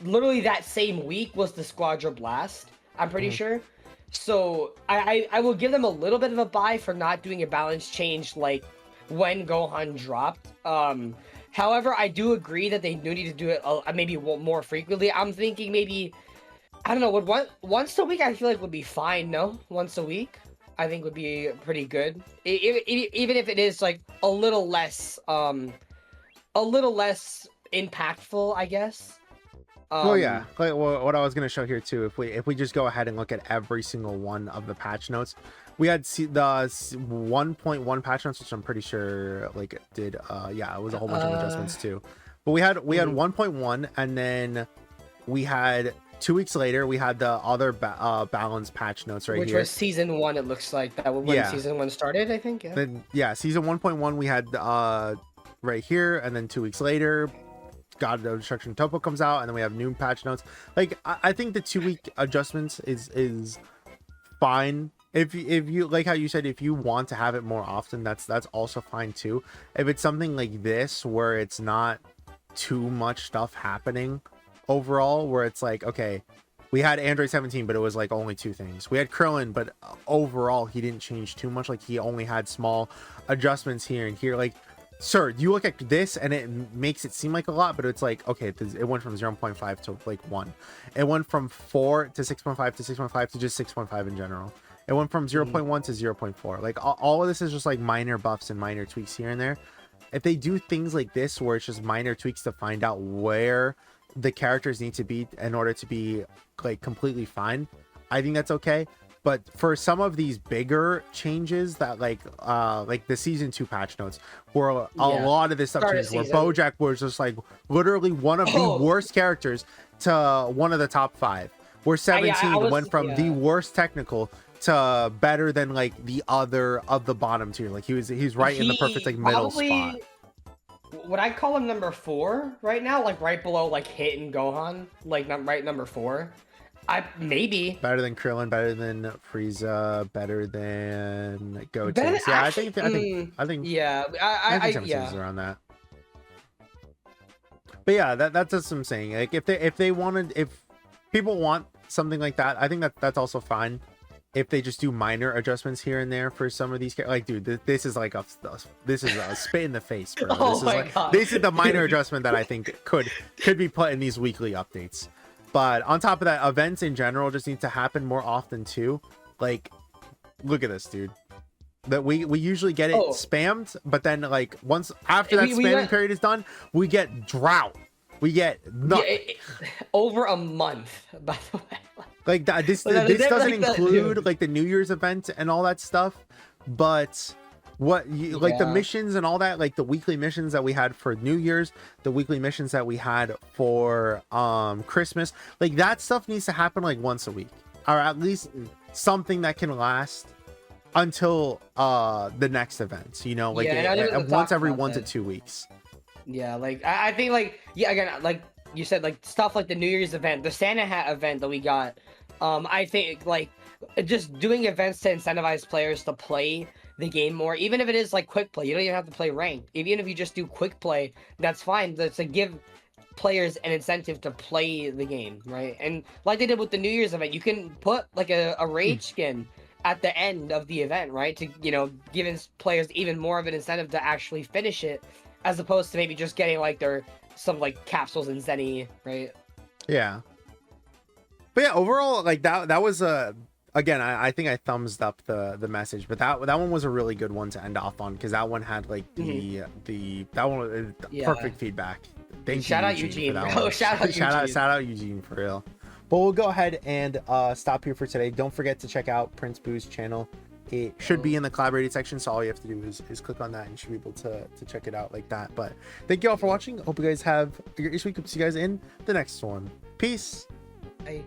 literally that same week was the Squadra Blast. I'm pretty sure. So I will give them a little bit of a bye for not doing a balance change like when Gohan dropped. However, I do agree that they do need to do it maybe more frequently. I'm thinking maybe, I don't know, once a week I feel like would be fine. No, once a week I think would be pretty good. Even if it is like a little less impactful, I guess. Well, yeah, like what I was going to show here too, if we just go ahead and look at every single one of the patch notes, we had the 1.1 patch notes, which I'm pretty sure like it did yeah, it was a whole bunch of adjustments too, but we had 1.1, and then we had 2 weeks later we had the other balance patch notes right which here, was season 1. It looks like that when season 1 started, I think. Then season 1.1 we had right here, and then 2 weeks later God of Destruction Topo comes out, and then we have new patch notes. Like I think the 2-week adjustments is fine. If you like how you said, if you want to have it more often, that's also fine too. If it's something like this where it's not too much stuff happening overall, where it's like, okay, we had Android 17, but it was like only 2 things. We had Krillin, but overall he didn't change too much. Like he only had small adjustments here and here. Like, sir, you look at this and it makes it seem like a lot, but it's like, okay, it went from 0.5 to like 1. It went from 4 to 6.5 to 6.5 to just 6.5 in general. It went from 0.1 to 0.4. Like all of this is just like minor buffs and minor tweaks here and there. If they do things like this where it's just minor tweaks to find out where the characters need to be in order to be like completely fine, I think that's okay. But for some of these bigger changes that like the season 2 patch notes, where a lot of this stuff changed, where Bojack was just like literally one of the worst characters to one of the top 5, where 17 went from the worst technical to better than like the other of the bottom tier. Like he's right in the perfect like middle spot. Would I call him number 4 right now? Like right below like Hit and Gohan, like right number 4. Maybe better than Krillin, better than Frieza, better than Goten. Yeah, I think yeah, I think is around that. But yeah, that's just what I'm saying. Like if people want something like that, I think that's also fine. If they just do minor adjustments here and there for some of these, like, dude, this is like a spit in the face, bro. This is the minor adjustment that I think could be put in these weekly updates. But on top of that, events in general just need to happen more often too. Like, look at this, dude. That we usually get it spammed, but then like once after that spamming period is done, we get drought. We get nothing. Over a month, by the way. Like that, this doesn't include like the New Year's event and all that stuff, but like the missions and all that, like the weekly missions that we had for New Year's, the weekly missions that we had for Christmas, like that stuff needs to happen like once a week, or at least something that can last until the next event, you know, like once every 1 to 2 weeks. Yeah, like I think like again, like you said, like stuff like the New Year's event, the Santa hat event that we got, I think like just doing events to incentivize players to play the game more, even if it is like quick play. You don't even have to play ranked. Even if you just do quick play, that's fine. That's to give players an incentive to play the game, right? And like they did with the New Year's event, you can put like a rage skin at the end of the event, right? To, you know, giving players even more of an incentive to actually finish it, as opposed to maybe just getting like some like capsules and Zenny, right? Yeah. But yeah, overall, like that was again, I think I thumbs up the message, but that one was a really good one to end off on, because that one had like that one perfect feedback. Thank you. Shout out Eugene. Shout out Eugene for real. But we'll go ahead and stop here for today. Don't forget to check out Prince Boo's channel. It should be in the collaborated section, so all you have to do is click on that and you should be able to check it out like that. But thank you all for watching. Hope you guys have a great week. See you guys in the next one. Peace. Bye.